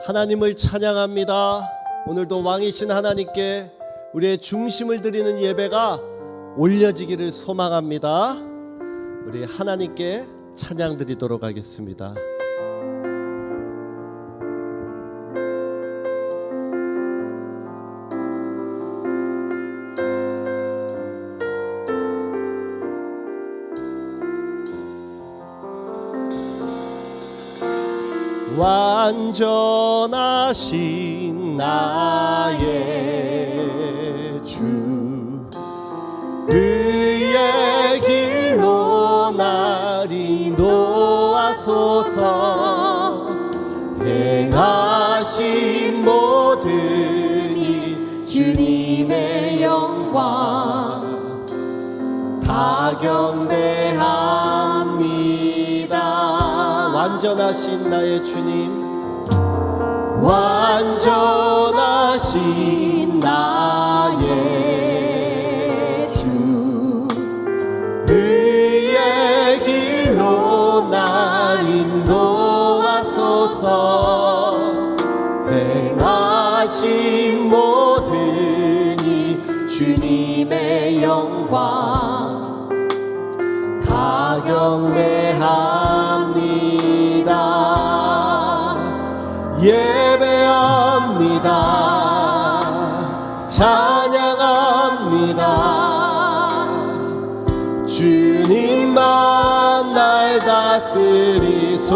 하나님을 찬양합니다. 오늘도 왕이신 하나님께 우리의 중심을 드리는 예배가 올려지기를 소망합니다. 우리 하나님께 찬양 드리도록 하겠습니다. 완전하신 나의 주, 그의 길로 날 인도하소서. 행하신 모든 이 주님의 영광 다 경배합니다. 완전하신 나의 주님, 완전하신 나의 주, 그의 길로 날 인도하소서. 행하신 모든 이 주님의 영광 다 경배합니다. 예배합니다. 찬양합니다. 주님만 날 다스리소서.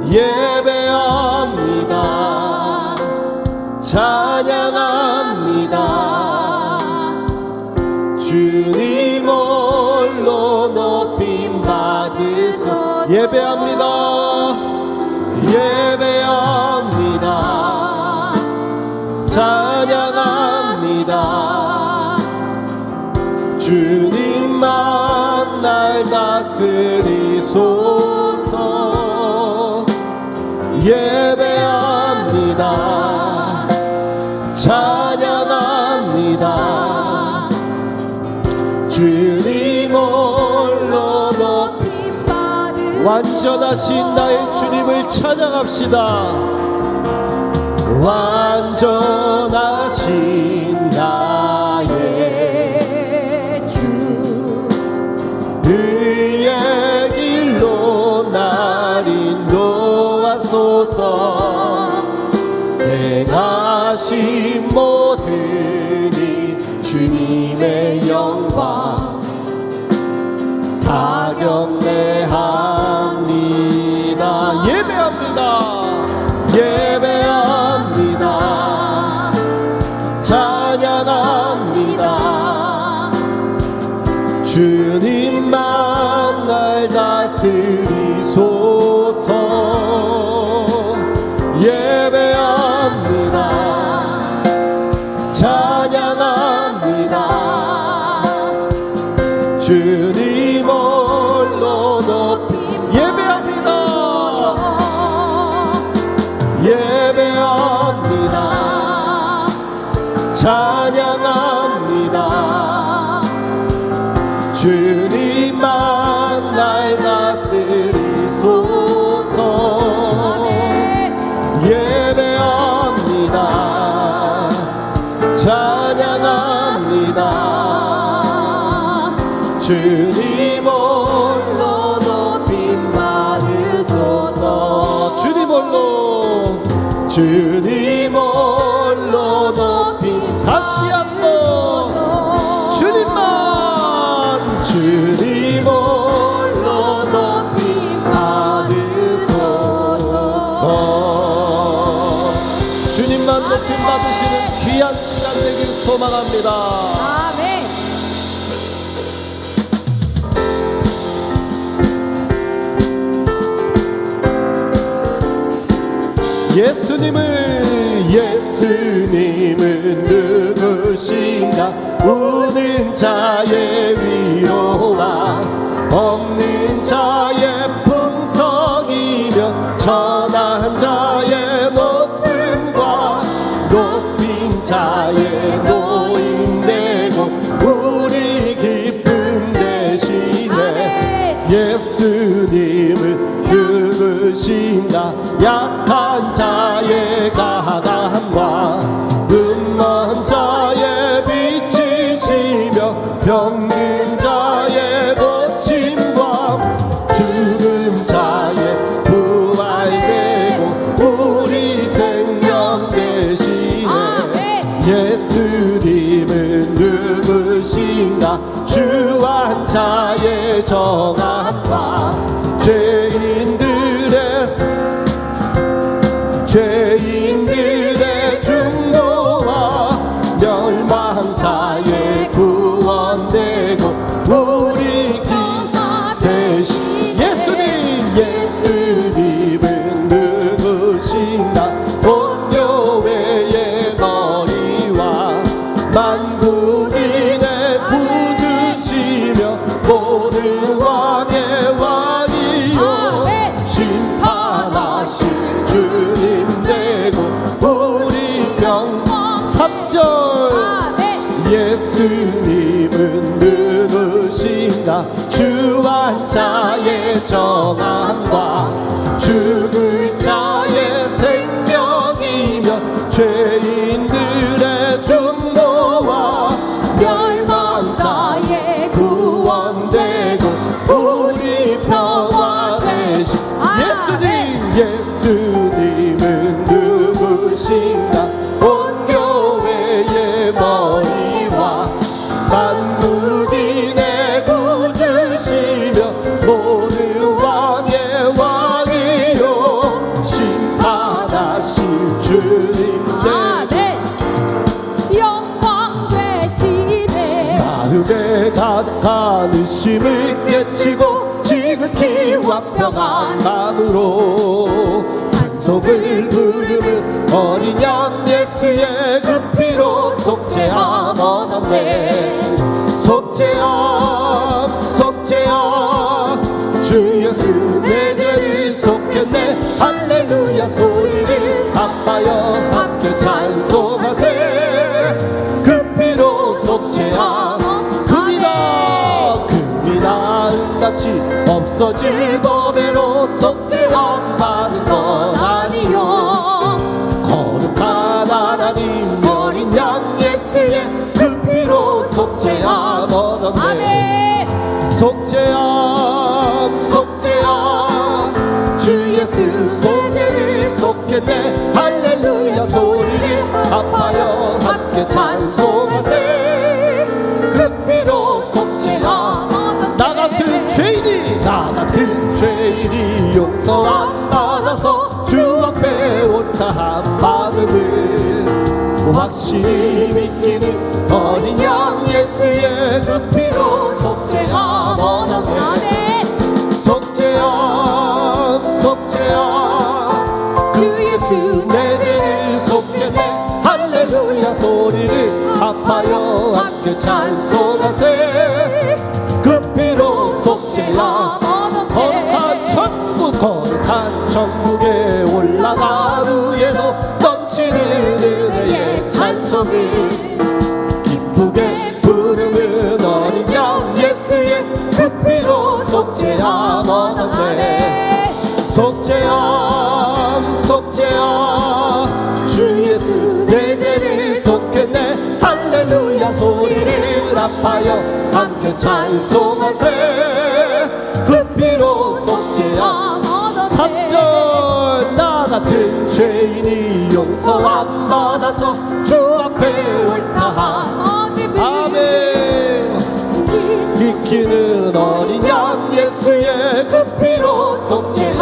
예배합니다. 찬양합니다. 주님 홀로 높임 받으소. 예배합니다. 예배합니다. 찬양합니다. 주님만 날 다스리소서. 예배합니다. 찬양합니다. 주님 홀로 높임 받으소서. 완전하신 나의 주님을 찬양합시다. 완전하신 나의 주, 그의 길로 날 인도하소서. 행하신 모든 이 주님의 영광 다 경배합니다. 예배합니다. 예배합니다. 찬양합니다. 주님만 날 다스리소서. 예배합니다. 찬양합니다. 주님 홀로 높이 예배합니다. 예배합니다. 찬양합니다. 주님만 날 다스리소서. 예배합니다. 찬양합니다. 주님 홀로 높임 받으소서. 주님 홀로, 주님 홀로 높임. 다시 한번 주님만, 주님 홀로 높임 받으소서. 주님만 높임 받으시는 귀한 시간 되길 소망합니다. 아멘. 예수님은 누구신가. 우는 자의 위로와 없는 자의 풍성이며 천한 자의 높음과 높인 자의 노임되고 우리 기쁨 대신에. 예수님은 누구신가. 예수님은 누구신가? 주 환자의 정함과 죄인들의 중보와 멸망자의 구원되고 우리 길 대신 예수님은 누구신가? 온 교회의 머리와 만국인의 부주시며 모든 왕의 왕이요 심판하실 주님 되고 우리 병 3절 예수님은 누구신가? 주 환자의 정함과 죽을 자의 생명이며 죄인들의 중보와 멸망자의 구원되고 우리 평화 되신 예수님은 누구신가? 온 교회의 머리와 만국인의 구주시며 모든 왕의 왕이요 심판하실 주님 영광 되시네. 마음에 가득한 의심을 깨치고 지극히 완벽한 마음으로 찬송을 부르는 어린 양 예수의 그 피로 속죄함 얻었네. 속죄함 주 예수 내 죄를 속였네. 할렐루야 소리를 합하여 함께 찬송하세. 그 피로 속죄함 금이 나은같이 없어질 법에로 속죄함 받은 건 아니요. 거룩한 하나님 어린 양 예수의 그 피로 속죄함 얻었네. 속죄함 주 예수 소죄를 속했네. 할렐루야 소리를 합하여 함께 찬송하세. 그 피로 속죄함 나 같은 죄인이 용서 안 받아서 주 앞에 옳다한 마음을 확실히 믿기는 어린 양 예수의 그 피로 속죄함 얻었네. 속죄함 주 예수 내 죄를 속했네. 할렐루야 소리를 합하여 함께 찬송하세. 그 피로 속죄함 거룩한 천국에 올라가 후에도 넘치는 은혜의 찬송을 기쁘게 부르는 어린 양 예수의 그 피로 속죄함 얻었네. 속죄함 주 예수 내 죄를 속했네. 할렐루야 소리를 합하여 함께 찬송하세. 그 피로 속죄함 3절 나 같은 죄인이 용서 안 받아서 주 앞에 옳다한 아멘 믿기는 어린 양 예수의 그 피로 속죄함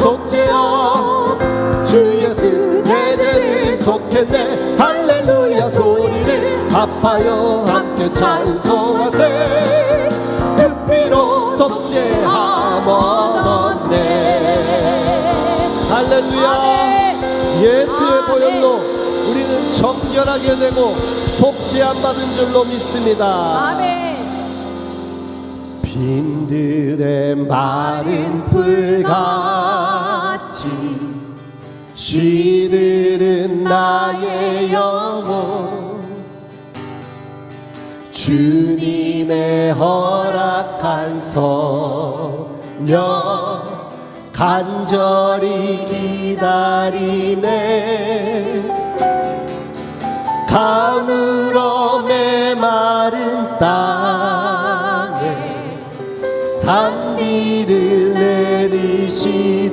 속죄함 주 예수 내 죄를 속했네. 할렐루야 소리를 합하여 함께 찬송하세. 그 피로 속죄함 얻었네. 할렐루야. 예수의 보혈로 우리는 정결하게 되고 속죄함 받은 줄로 믿습니다. 아멘. 빈들의 마른 풀같이 시들은 나의 영혼 주님의 허락한 성령 간절히 기다리네. 가물어 메마른 땅에 단비를 내리시듯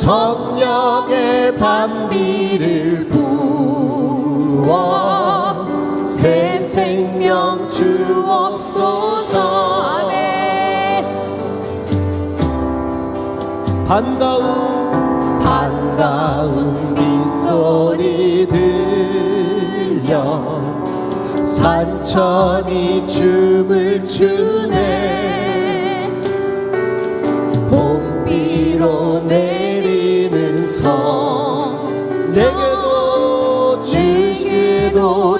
성령의 단비를 부어 새 생명 주옵소서. 아멘. 반가운 빗소리 들려 산천이 춤을 추네. 봄비로 내리는 성 내게도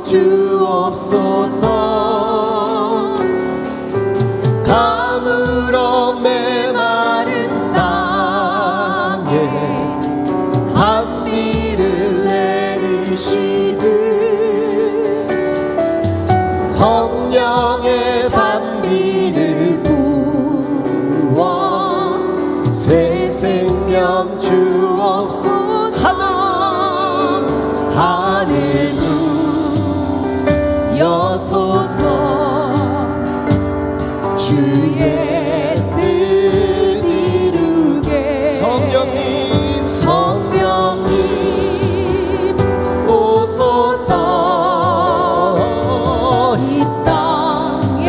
주옵소서. 가물어 메마른 땅에 단비를 내리시듯 성령의 단비를 부어 새 생명 주옵소서. 하늘 여소서. 주의 뜻 이루게. 성령님 오소서. 이 땅에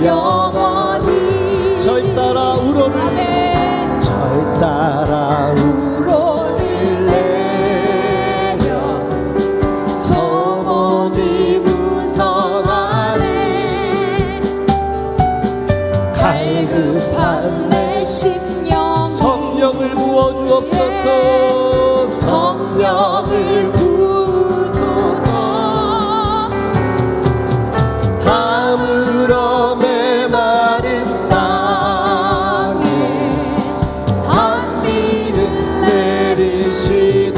영원히 절 따라 우로를 아멘. 절 따라 우로를 내려 소문이 무성 안에 갈급한 내 심령 성령을 부어주옵소서. 성령을 부소서. 가물어 메마른 땅에 단비를 내리시듯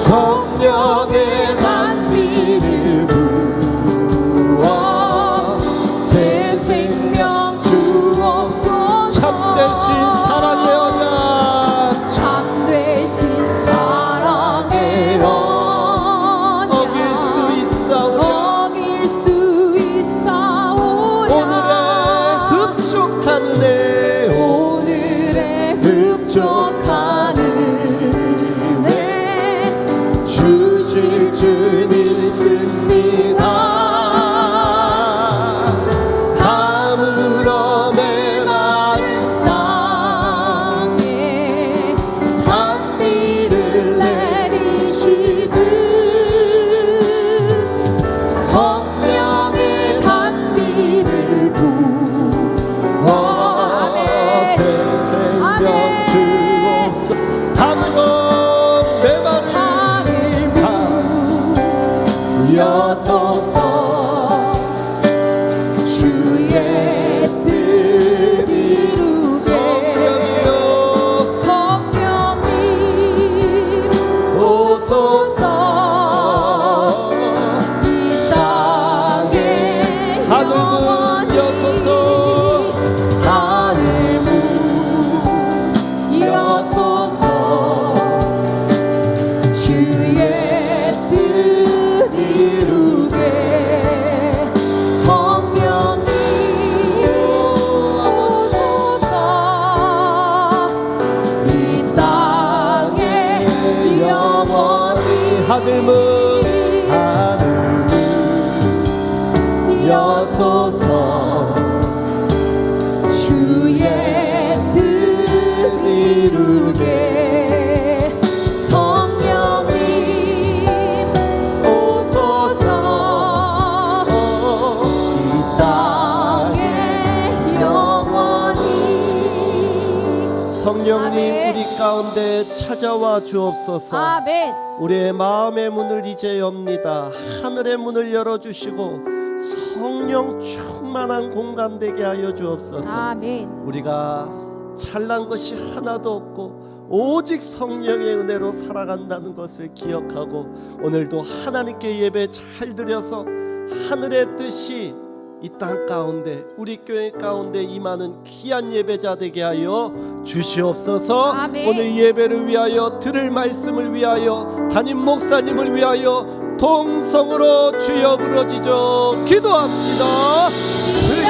성령의 단비를 부어 새 생명 주옵소서. 참되신 사랑의 언약 참되신 사랑의 언약 어길 수 있사오니 어길 수 있사오랴. 흡족한 은혜 오늘의 흡족한 은혜 주실 줄 믿습니다. 가물어 메마른 땅에 단비를 내리시듯 성령의 단비를 부어 새 생명 주옵소서. 가물어 메마른 하늘 부여소서. 주의 뜻 이루게. 성령님 오소서. 이 땅에 하늘 영원히 여소서. 하늘 여소서. 주의 뜻 이루게. 성령님 오소서. 이 땅에 영원히 하늘문 여소서. 주의 뜻 이루게. 성령님 오소서. 이 땅에 영원히. 성령님 아멘. 우리 가운데 찾아와 주옵소서. 아멘. 우리의 마음의 문을 이제 엽니다. 하늘의 문을 열어주시고 성령 충만한 공간 되게 하여 주옵소서. 아멘. 우리가 잘난 것이 하나도 없고 오직 성령의 은혜로 살아간다는 것을 기억하고 오늘도 하나님께 예배 잘 드려서 하늘의 뜻이 이 땅 가운데 우리 교회 가운데 임하는 귀한 예배자 되게 하여 주시옵소서. 아멘. 오늘 예배를 위하여 들을 말씀을 위하여 담임 목사님을 위하여 동성으로 주여 부르짖어 기도합시다. 주여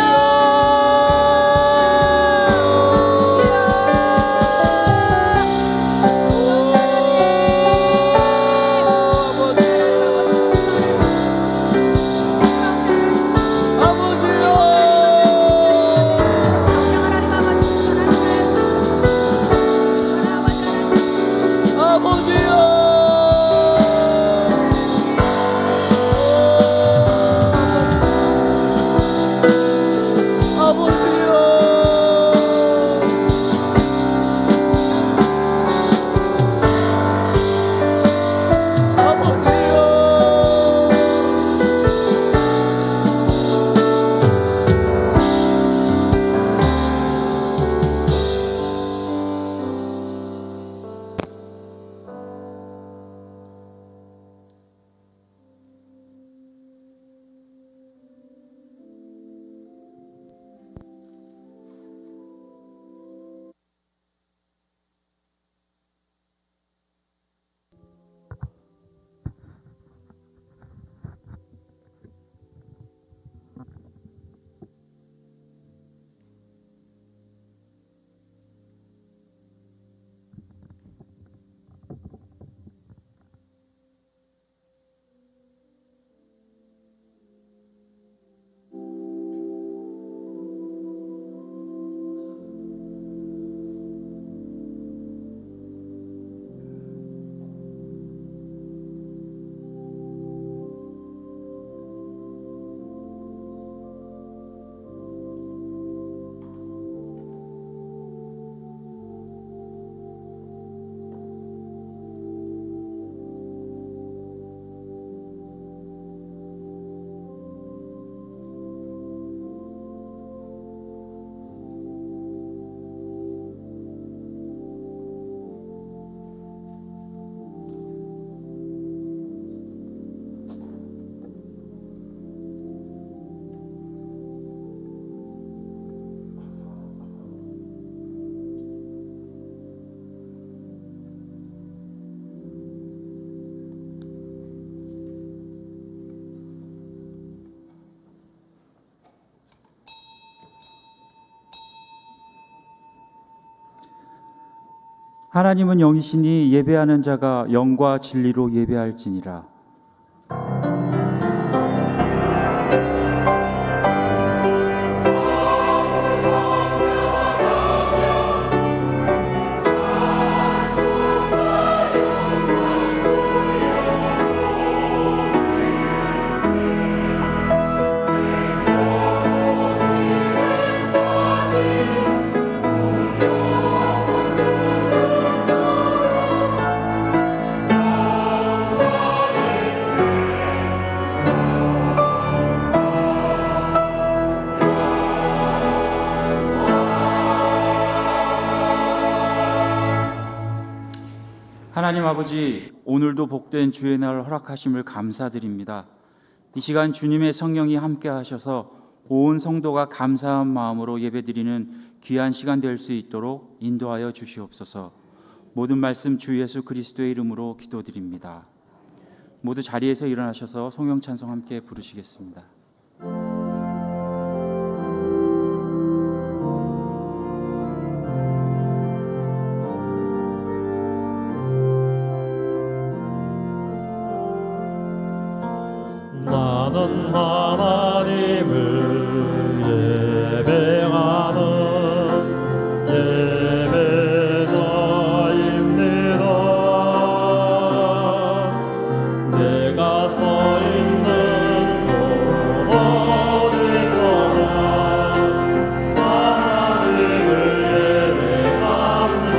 하나님은 영이시니 예배하는 자가 영과 진리로 예배할지니라. 하나님 아버지, 오늘도 복된 주의 날 허락하심을 감사드립니다. 이 시간 주님의 성령이 함께 하셔서 온 성도가 감사한 마음으로 예배드리는 귀한 시간 될 수 있도록 인도하여 주시옵소서. 모든 말씀 주 예수 그리스도의 이름으로 기도드립니다. 모두 자리에서 일어나셔서 성령 찬송 함께 부르시겠습니다. 나는 하나님을 예배하는 예배자입니다. 내가 서 있는 곳 어디서나 하나님을 예배합니다.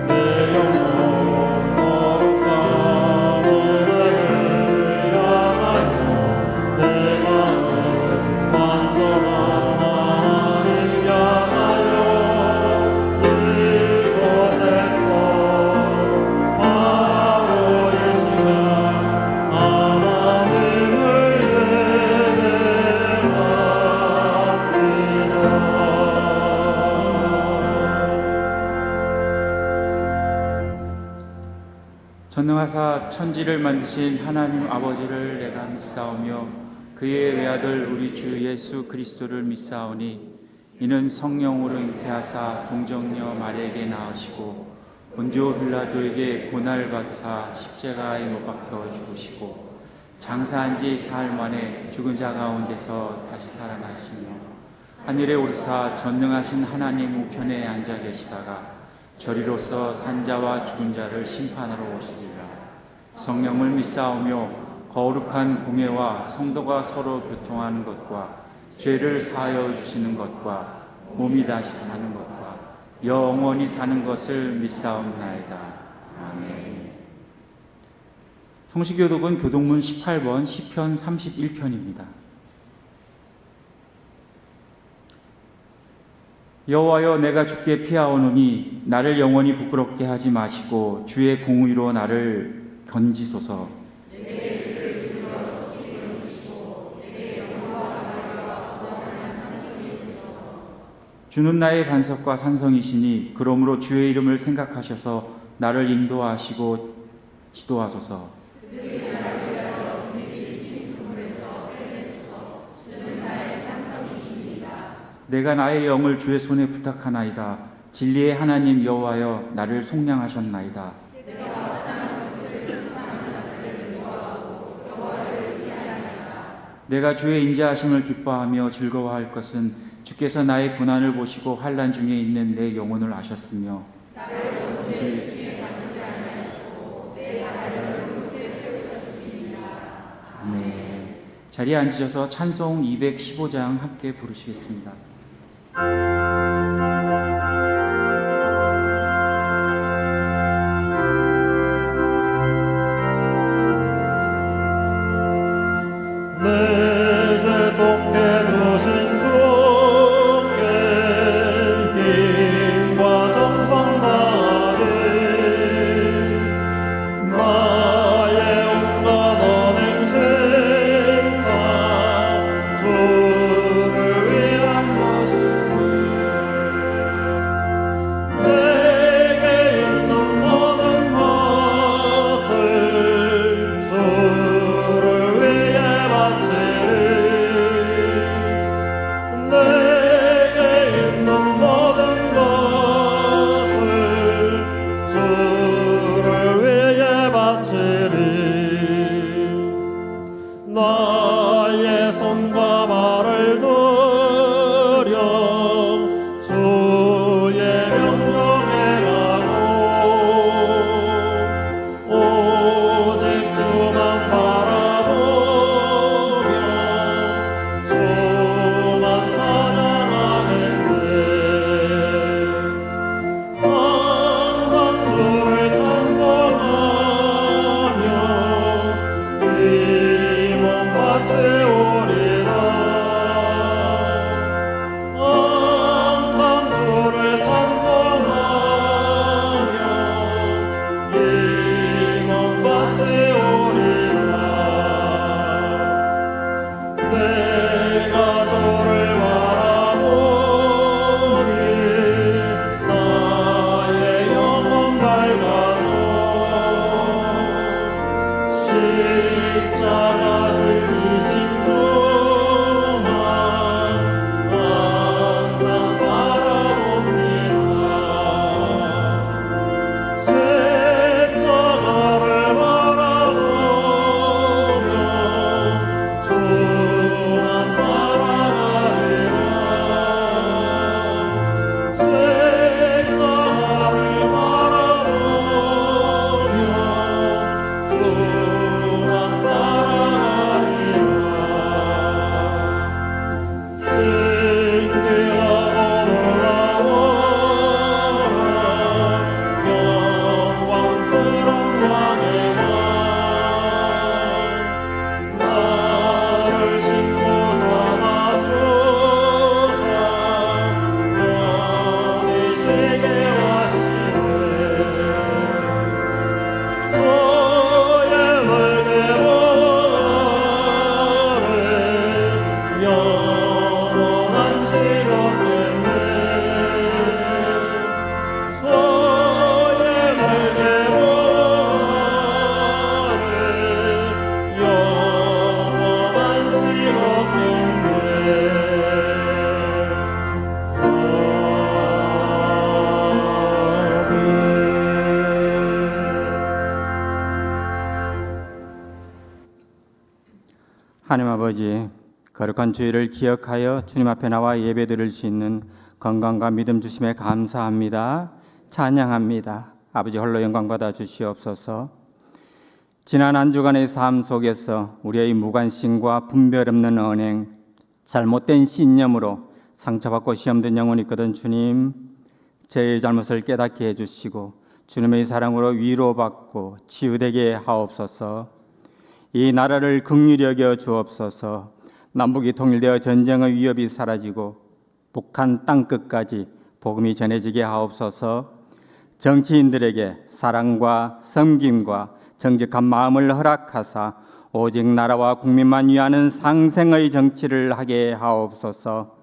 내 영혼 거룩한 전능하사 천지를 만드신 하나님 아버지를 내가 믿사오며 그의 외아들 우리 주 예수 그리스도를 믿사오니 이는 성령으로 잉태하사 동정녀 마리아에게 낳으시고 본디오 빌라도에게 고난을 받으사 십자가에 못 박혀 죽으시고 장사한 지 사흘 만에 죽은 자 가운데서 다시 살아나시며 하늘에 오르사 전능하신 하나님 우편에 앉아 계시다가 저리로서 산자와 죽은 자를 심판하러 오시리라. 성령을 믿사오며 거룩한 공예와 성도가 서로 교통하는 것과 죄를 사하여 주시는 것과 몸이 다시 사는 것과 영원히 사는 것을 믿사옵나이다. 아멘. 성시교독은 교독문 18번 시편 31편입니다. 여호와여, 내가 주께 피하오노니 나를 영원히 부끄럽게 하지 마시고 주의 공의로 나를 건지소서. 주는 나의 반석과 산성이시니 그러므로 주의 이름을 생각하셔서 나를 인도하시고 지도하소서. 내가 나의 영을 주의 손에 부탁하나이다. 진리의 하나님 여호와여, 나를 속량하셨나이다. 내가 주의 인자하심을 기뻐하며 즐거워할 것은 주께서 나의 고난을 보시고 환난 중에 있는 내 영혼을 아셨으며 네. 자리에 앉으셔서 찬송 215장 함께 부르시겠습니다. 내 죄 속에 두신 주께 힘과 정성 다하리. 나의 온갖 언행 심사 주를 위한 것일세. 하나님 아버지, 거룩한 주일을 기억하여 주님 앞에 나와 예배드릴 수 있는 건강과 믿음 주심에 감사합니다. 찬양합니다. 아버지 홀로 영광 받아 주시옵소서. 지난 한 주간의 삶 속에서 우리의 무관심과 분별 없는 언행, 잘못된 신념으로 상처받고 시험된 영혼이 있거든. 주님, 제 잘못을 깨닫게 해주시고 주님의 사랑으로 위로받고 치유되게 하옵소서. 이 나라를 긍휼히 여겨 주옵소서. 남북이 통일되어 전쟁의 위협이 사라지고 북한 땅끝까지 복음이 전해지게 하옵소서. 정치인들에게 사랑과 섬김과 정직한 마음을 허락하사 오직 나라와 국민만 위하는 상생의 정치를 하게 하옵소서.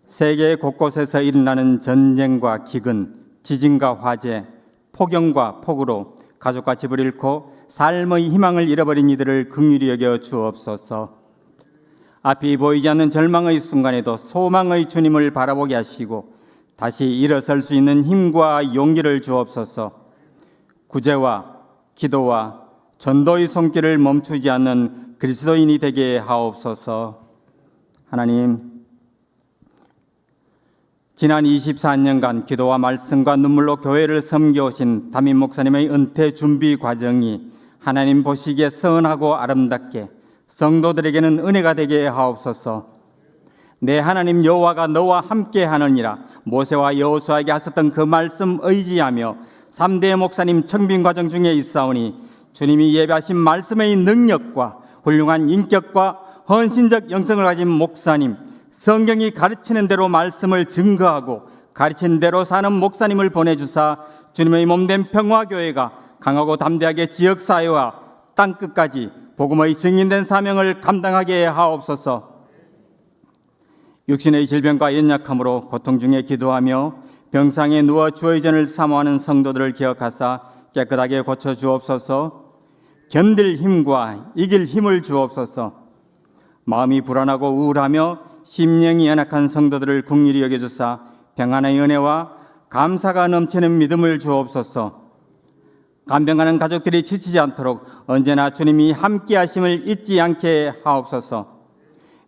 세계 곳곳에서 일어나는 전쟁과 기근, 지진과 화재, 폭염과 폭우로 가족과 집을 잃고 삶의 희망을 잃어버린 이들을 긍휼히 여겨 주옵소서. 앞이 보이지 않는 절망의 순간에도 소망의 주님을 바라보게 하시고 다시 일어설 수 있는 힘과 용기를 주옵소서. 구제와 기도와 전도의 손길을 멈추지 않는 그리스도인이 되게 하옵소서. 하나님, 지난 24년간 기도와 말씀과 눈물로 교회를 섬겨오신 담임 목사님의 은퇴 준비 과정이 하나님 보시기에 선하고 아름답게 성도들에게는 은혜가 되게 하옵소서. 내 하나님 여호와가 너와 함께 하느니라 모세와 여호수아에게 하셨던 그 말씀 의지하며 3대 목사님 청빙 과정 중에 있사오니 주님이 예배하신 말씀의 능력과 훌륭한 인격과 헌신적 영성을 가진 목사님, 성경이 가르치는 대로 말씀을 증거하고 가르친 대로 사는 목사님을 보내주사 주님의 몸된 평화교회가 강하고 담대하게 지역사회와 땅끝까지 복음의 증인된 사명을 감당하게 하옵소서. 육신의 질병과 연약함으로 고통 중에 기도하며 병상에 누워 주의전을 사모하는 성도들을 기억하사 깨끗하게 고쳐주옵소서. 견딜 힘과 이길 힘을 주옵소서. 마음이 불안하고 우울하며 심령이 연약한 성도들을 긍휼히 여겨주사 평안의 은혜와 감사가 넘치는 믿음을 주옵소서. 간병하는 가족들이 지치지 않도록 언제나 주님이 함께 하심을 잊지 않게 하옵소서.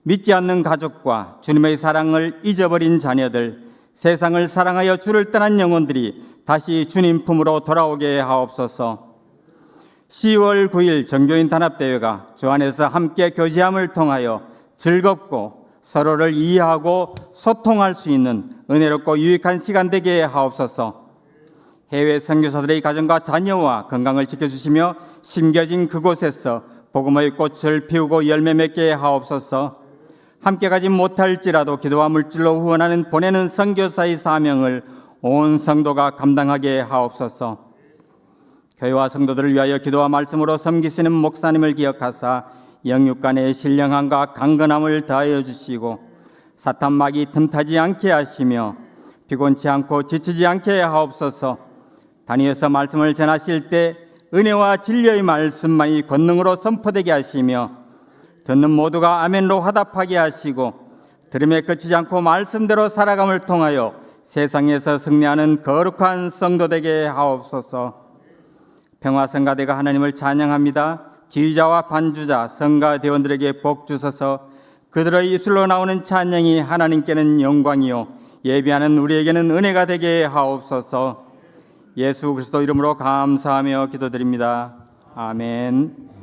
믿지 않는 가족과 주님의 사랑을 잊어버린 자녀들, 세상을 사랑하여 주를 떠난 영혼들이 다시 주님 품으로 돌아오게 하옵소서. 10월 9일 정교인 단합대회가 주 안에서 함께 교제함을 통하여 즐겁고 서로를 이해하고 소통할 수 있는 은혜롭고 유익한 시간 되게 하옵소서. 해외 선교사들의 가정과 자녀와 건강을 지켜주시며 심겨진 그곳에서 복음의 꽃을 피우고 열매 맺게 하옵소서. 함께 가지 못할지라도 기도와 물질로 후원하는 보내는 선교사의 사명을 온 성도가 감당하게 하옵소서. 교회와 성도들을 위하여 기도와 말씀으로 섬기시는 목사님을 기억하사 영육간의 신령함과 강건함을 더하여 주시고 사탄막이 틈타지 않게 하시며 피곤치 않고 지치지 않게 하옵소서. 다니엘서 말씀을 전하실 때 은혜와 진리의 말씀만이 권능으로 선포되게 하시며 듣는 모두가 아멘으로 화답하게 하시고 들음에 그치지 않고 말씀대로 살아감을 통하여 세상에서 승리하는 거룩한 성도 되게 하옵소서. 평화성가대가 하나님을 찬양합니다. 지휘자와 반주자, 성가 대원들에게 복 주소서. 그들의 입술로 나오는 찬양이 하나님께는 영광이요 예비하는 우리에게는 은혜가 되게 하옵소서. 예수 그리스도 이름으로 감사하며 기도드립니다. 아멘.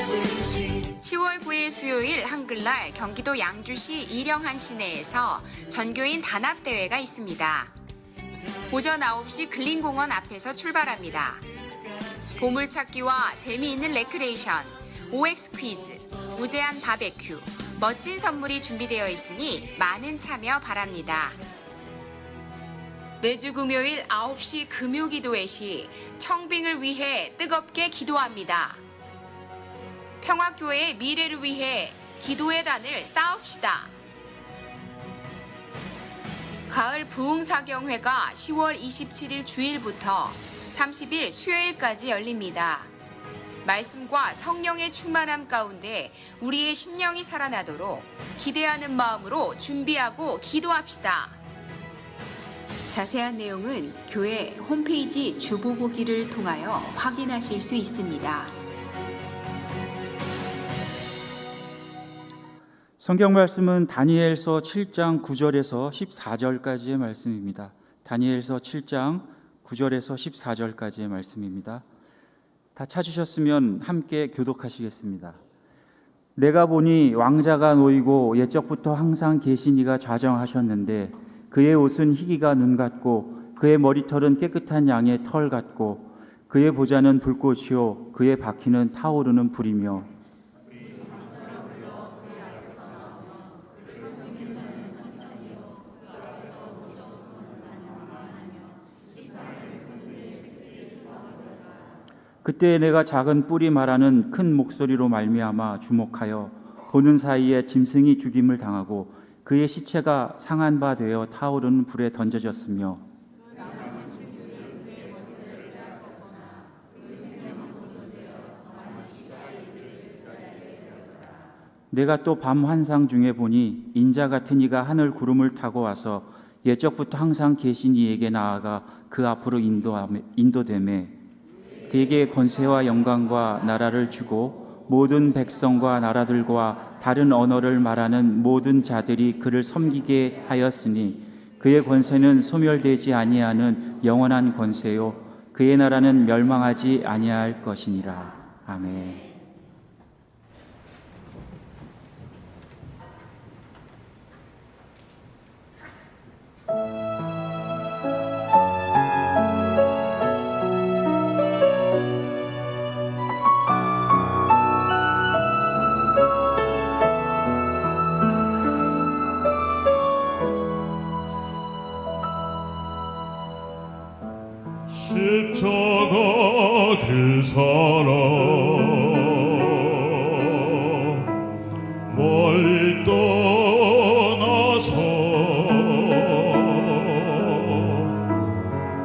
부르시 10월 9일 수요일 한글날 경기도 양주시 일영한 시내에서 전교인 단합대회가 있습니다. 오전 9시 근린공원 앞에서 출발합니다. 보물찾기와 재미있는 레크레이션, OX 퀴즈, 무제한 바베큐, 멋진 선물이 준비되어 있으니 많은 참여 바랍니다. 매주 금요일 9시 금요기도회 시 청빙을 위해 뜨겁게 기도합니다. 평화교회의 미래를 위해 기도의 단을 쌓읍시다. 가을 부흥사경회가 10월 27일 주일부터 30일 수요일까지 열립니다. 말씀과 성령의 충만함 가운데 우리의 심령이 살아나도록 기대하는 마음으로 준비하고 기도합시다. 자세한 내용은 교회 홈페이지 주보보기를 통하여 확인하실 수 있습니다. 성경 말씀은 다니엘서 7장 9절에서 14절까지의 말씀입니다. 다니엘서 7장 9절에서 14절까지의 말씀입니다. 다 찾으셨으면 함께 교독하시겠습니다. 내가 보니 왕자가 놓이고 옛적부터 항상 계신 이가 좌정하셨는데 그의 옷은 희기가 눈 같고 그의 머리털은 깨끗한 양의 털 같고 그의 보좌는 불꽃이요 그의 바퀴는 타오르는 불이며 그때 내가 작은 뿔이 말하는 큰 목소리로 말미암아 주목하여 보는 사이에 짐승이 죽임을 당하고 그의 시체가 상한 바 되어 타오르는 불에 던져졌으며 내가 또 밤 환상 중에 보니 인자 같은 이가 하늘 구름을 타고 와서 옛적부터 항상 계신 이에게 나아가 그 앞으로 인도되매 그에게 권세와 영광과 나라를 주고 모든 백성과 나라들과 다른 언어를 말하는 모든 자들이 그를 섬기게 하였으니 그의 권세는 소멸되지 아니하는 영원한 권세요 그의 나라는 멸망하지 아니할 것이니라. 아멘. 십자가 그 사랑 멀리 떠나서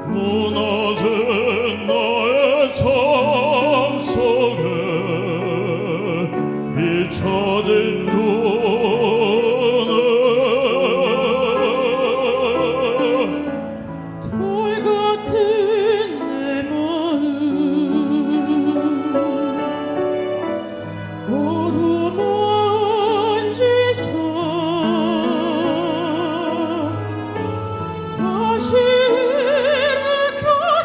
무너진 나의 삶 속에 비춰진 다시 일으켜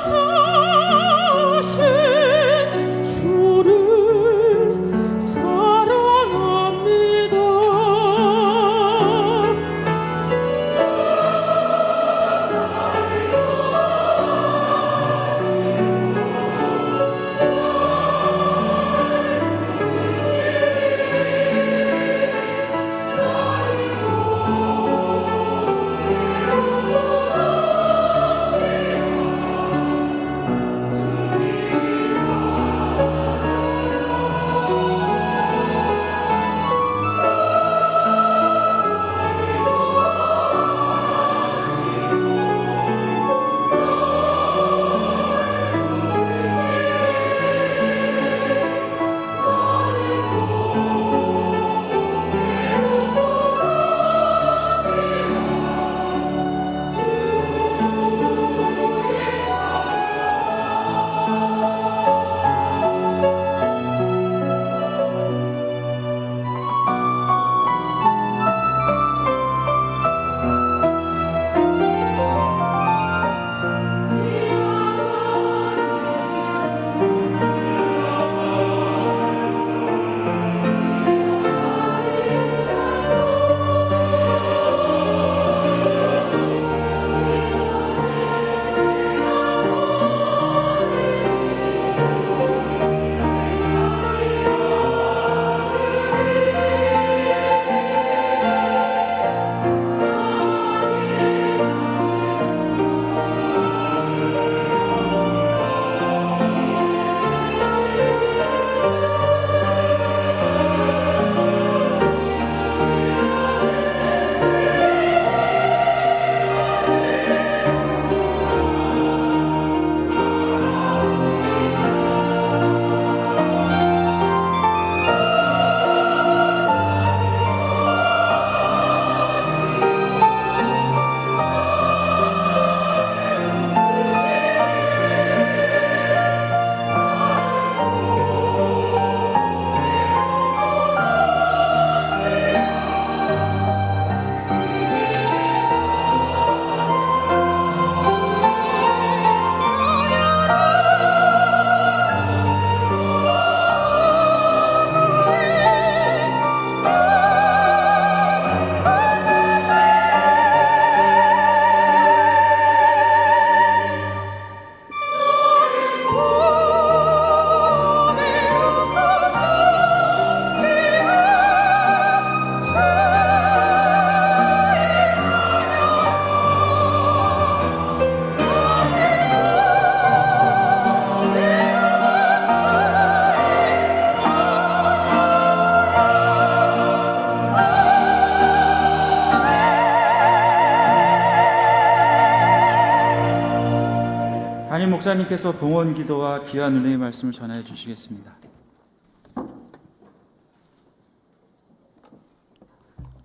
담임 목사님께서 봉헌 기도와 귀한 은혜의 말씀을 전해 주시겠습니다.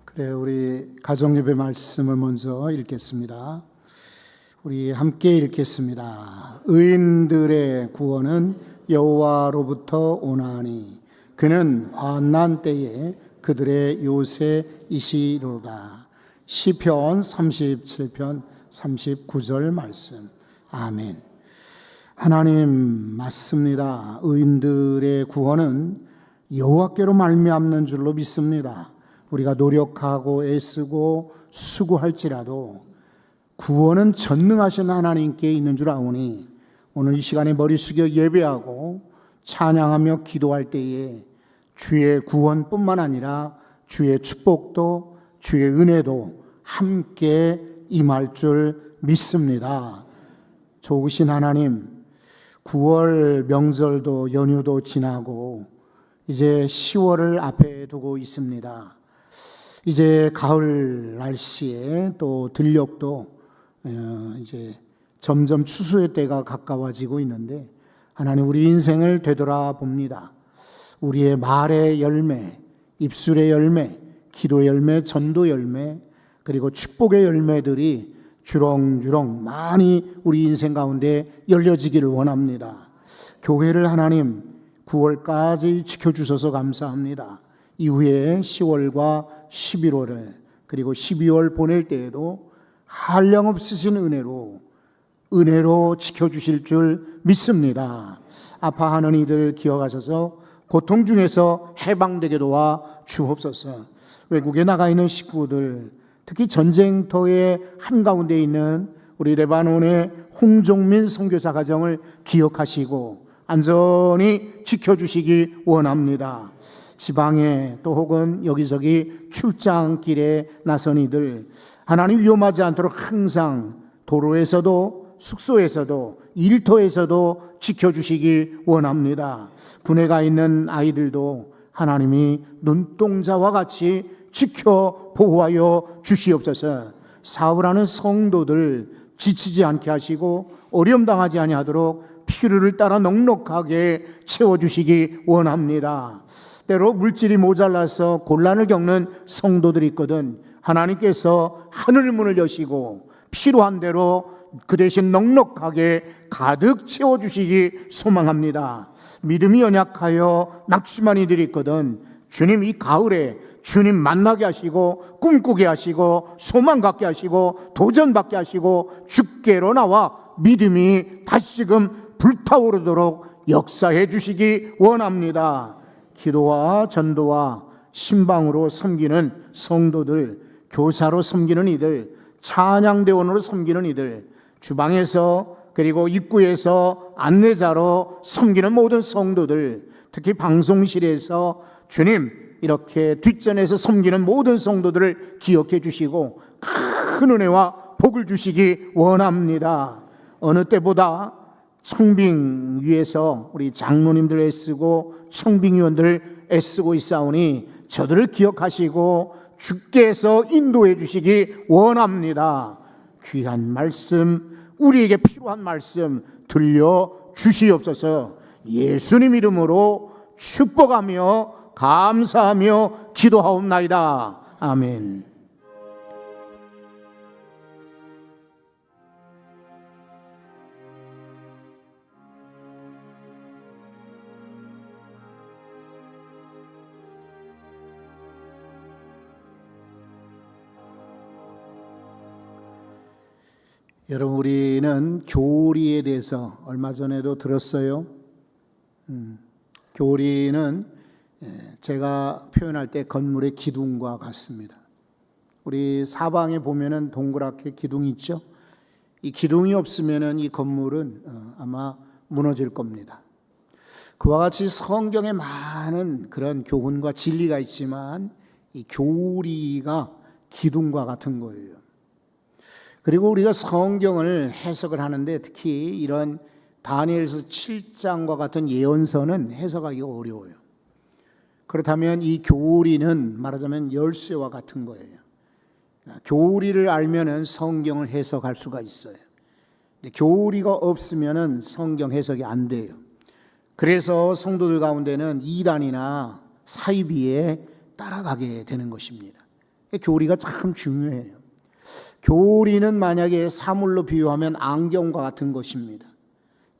그래, 우리 가정예배 말씀을 먼저 읽겠습니다. 우리 함께 읽겠습니다. 의인들의 구원은 여호와로부터 오나니 그는 환난 때에 그들의 요새이시로다. 시편 37편 39절 말씀. 아멘. 하나님 맞습니다. 의인들의 구원은 여호와께로 말미암는 줄로 믿습니다. 우리가 노력하고 애쓰고 수고할지라도 구원은 전능하신 하나님께 있는 줄 아오니 오늘 이 시간에 머리 숙여 예배하고 찬양하며 기도할 때에 주의 구원뿐만 아니라 주의 축복도 주의 은혜도 함께 임할 줄 믿습니다. 좋으신 하나님, 9월 명절도 연휴도 지나고 이제 10월을 앞에 두고 있습니다. 이제 가을 날씨에 또 들녘도 이제 점점 추수의 때가 가까워지고 있는데 하나님 우리 인생을 되돌아봅니다. 우리의 말의 열매, 입술의 열매, 기도의 열매, 전도 열매, 그리고 축복의 열매들이 주렁주렁 많이 우리 인생 가운데 열려지기를 원합니다. 교회를 하나님 9월까지 지켜주셔서 감사합니다. 이후에 10월과 11월을 그리고 12월 보낼 때에도 한량없으신 은혜로 지켜주실 줄 믿습니다. 아파하는 이들 기억하셔서 고통 중에서 해방되게 도와 주옵소서. 외국에 나가 있는 식구들, 특히 전쟁터의 한가운데 있는 우리 레바논의 홍종민 선교사 가정을 기억하시고 안전히 지켜주시기 원합니다. 지방에 또 혹은 여기저기 출장길에 나선 이들 하나님 위험하지 않도록 항상 도로에서도 숙소에서도 일터에서도 지켜주시기 원합니다. 군에 가 있는 아이들도 하나님이 눈동자와 같이 지켜 보호하여 주시옵소서. 사업하는 성도들 지치지 않게 하시고 어려움 당하지 아니하도록 필요를 따라 넉넉하게 채워주시기 원합니다. 때로 물질이 모자라서 곤란을 겪는 성도들이 있거든 하나님께서 하늘 문을 여시고 필요한 대로 그 대신 넉넉하게 가득 채워주시기 소망합니다. 믿음이 연약하여 낙심한 이들이 있거든 주님 이 가을에 주님 만나게 하시고 꿈꾸게 하시고 소망 갖게 하시고 도전받게 하시고 주께로 나와 믿음이 다시금 불타오르도록 역사해 주시기 원합니다. 기도와 전도와 신방으로 섬기는 성도들, 교사로 섬기는 이들, 찬양대원으로 섬기는 이들, 주방에서 그리고 입구에서 안내자로 섬기는 모든 성도들, 특히 방송실에서 주님 이렇게 뒷전에서 섬기는 모든 성도들을 기억해 주시고 큰 은혜와 복을 주시기 원합니다. 어느 때보다 청빙 위해서 우리 장로님들 애쓰고 청빙위원들 애쓰고 있사오니 저들을 기억하시고 주께서 인도해 주시기 원합니다. 귀한 말씀, 우리에게 필요한 말씀 들려 주시옵소서. 예수님 이름으로 축복하며 감사하며 기도하옵나이다. 아멘. 여러분 우리는 교리에 대해서 얼마 전에도 들었어요. 교리는 제가 표현할 때 건물의 기둥과 같습니다. 우리 사방에 보면은 동그랗게 기둥이 있죠. 이 기둥이 없으면은 이 건물은 아마 무너질 겁니다. 그와 같이 성경에 많은 그런 교훈과 진리가 있지만 이 교리가 기둥과 같은 거예요. 그리고 우리가 성경을 해석을 하는데 특히 이런 다니엘서 7장과 같은 예언서는 해석하기가 어려워요. 그렇다면 이 교리는 말하자면 열쇠와 같은 거예요. 교리를 알면은 성경을 해석할 수가 있어요. 근데 교리가 없으면은 성경 해석이 안 돼요. 그래서 성도들 가운데는 이단이나 사이비에 따라가게 되는 것입니다. 교리가 참 중요해요. 교리는 만약에 사물로 비유하면 안경과 같은 것입니다.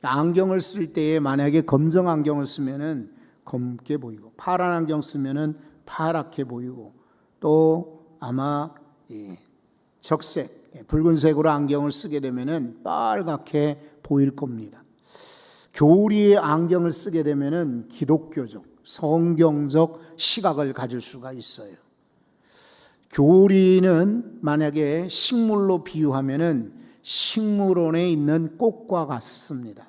안경을 쓸 때에 만약에 검정 안경을 쓰면은 검게 보이고, 파란 안경 쓰면은 파랗게 보이고, 또 아마 적색, 붉은색으로 안경을 쓰게 되면은 빨갛게 보일 겁니다. 교리의 안경을 쓰게 되면은 기독교적, 성경적 시각을 가질 수가 있어요. 교리는 만약에 식물로 비유하면은 식물원에 있는 꽃과 같습니다.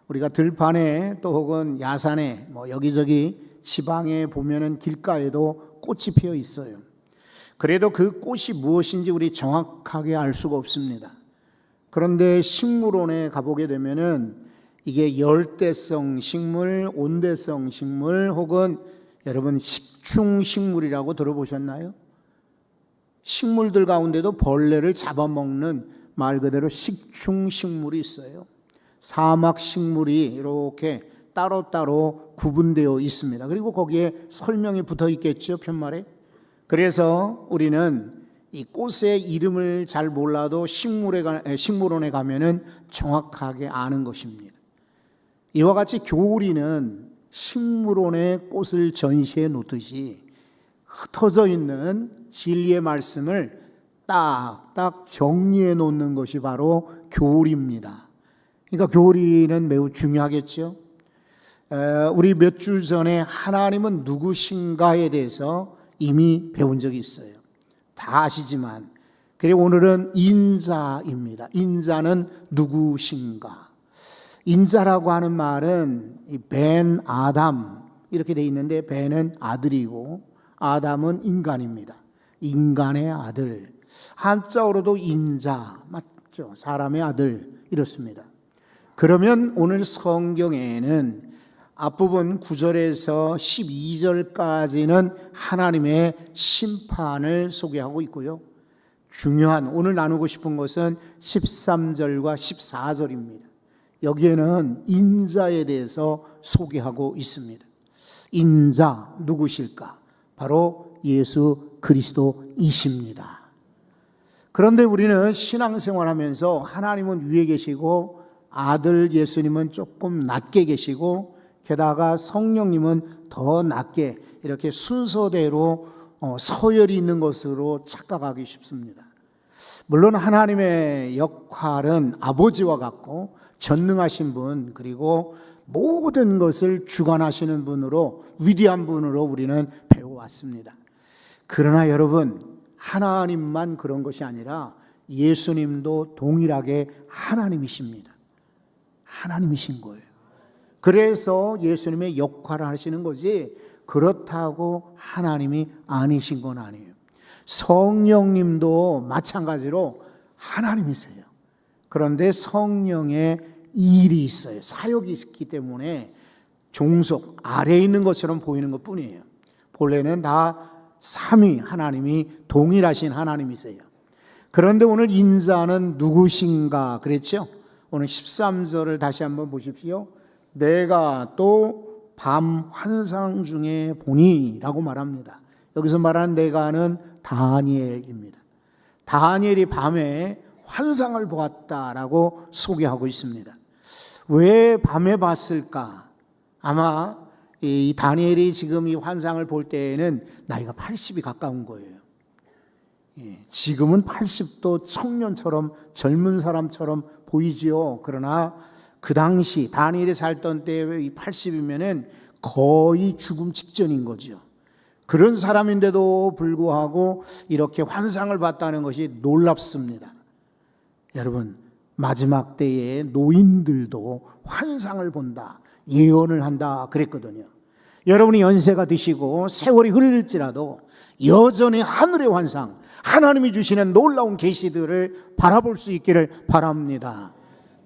우리가 들판에 또 혹은 야산에 여기저기 지방에 보면은 길가에도 꽃이 피어 있어요. 그래도 그 꽃이 무엇인지 우리 정확하게 알 수가 없습니다. 그런데 식물원에 가보게 되면은 이게 열대성 식물, 온대성 식물 혹은 여러분 식충 식물이라고 들어보셨나요? 식물들 가운데도 벌레를 잡아먹는 말 그대로 식충 식물이 있어요. 사막 식물이 이렇게 따로따로 구분되어 있습니다. 그리고 거기에 설명이 붙어 있겠죠, 편말에. 그래서 우리는 이 꽃의 이름을 잘 몰라도 식물원에 가면은 정확하게 아는 것입니다. 이와 같이 교리는 식물원에 꽃을 전시해 놓듯이 흩어져 있는 진리의 말씀을 딱딱 정리해 놓는 것이 바로 교리입니다. 그러니까 교리는 매우 중요하겠죠. 우리 몇 주 전에 하나님은 누구신가에 대해서 이미 배운 적이 있어요. 다 아시지만, 그리고 오늘은 인자입니다. 인자는 누구신가? 인자라고 하는 말은 벤 아담 이렇게 돼 있는데, 벤은 아들이고 아담은 인간입니다. 인간의 아들. 한자어로도 인자 맞죠? 사람의 아들 이렇습니다. 그러면 오늘 성경에는 앞부분 9절에서 12절까지는 하나님의 심판을 소개하고 있고요. 중요한 오늘 나누고 싶은 것은 13절과 14절입니다. 여기에는 인자에 대해서 소개하고 있습니다. 인자 누구실까? 바로 예수 그리스도이십니다. 그런데 우리는 신앙생활하면서 하나님은 위에 계시고 아들 예수님은 조금 낮게 계시고 게다가 성령님은 더 낮게 이렇게 순서대로 서열이 있는 것으로 착각하기 쉽습니다. 물론 하나님의 역할은 아버지와 같고 전능하신 분, 그리고 모든 것을 주관하시는 분으로, 위대한 분으로 우리는 배워왔습니다. 그러나 여러분, 하나님만 그런 것이 아니라 예수님도 동일하게 하나님이십니다. 하나님이신 거예요. 그래서 예수님의 역할을 하시는 거지, 그렇다고 하나님이 아니신 건 아니에요. 성령님도 마찬가지로 하나님이세요. 그런데 성령의 일이 있어요. 사역이 있기 때문에 종속 아래에 있는 것처럼 보이는 것 뿐이에요. 본래는 다 삼위 하나님이 동일하신 하나님이세요. 그런데 오늘 인자는 누구신가 그랬죠? 오늘 13절을 다시 한번 보십시오. 내가 또 밤 환상 중에 보니 라고 말합니다. 여기서 말하는 내가는 다니엘입니다. 다니엘이 밤에 환상을 보았다라고 소개하고 있습니다. 왜 밤에 봤을까? 아마 이 다니엘이 지금 이 환상을 볼 때에는 나이가 80이 가까운 거예요. 지금은 80도 청년처럼 젊은 사람처럼 보이지요. 그러나 그 당시 다니엘이 살던 때에 80이면은 거의 죽음 직전인 거죠. 그런 사람인데도 불구하고 이렇게 환상을 봤다는 것이 놀랍습니다. 여러분, 마지막 때에 노인들도 환상을 본다, 예언을 한다 그랬거든요. 여러분이 연세가 드시고 세월이 흐를지라도 여전히 하늘의 환상, 하나님이 주시는 놀라운 계시들을 바라볼 수 있기를 바랍니다.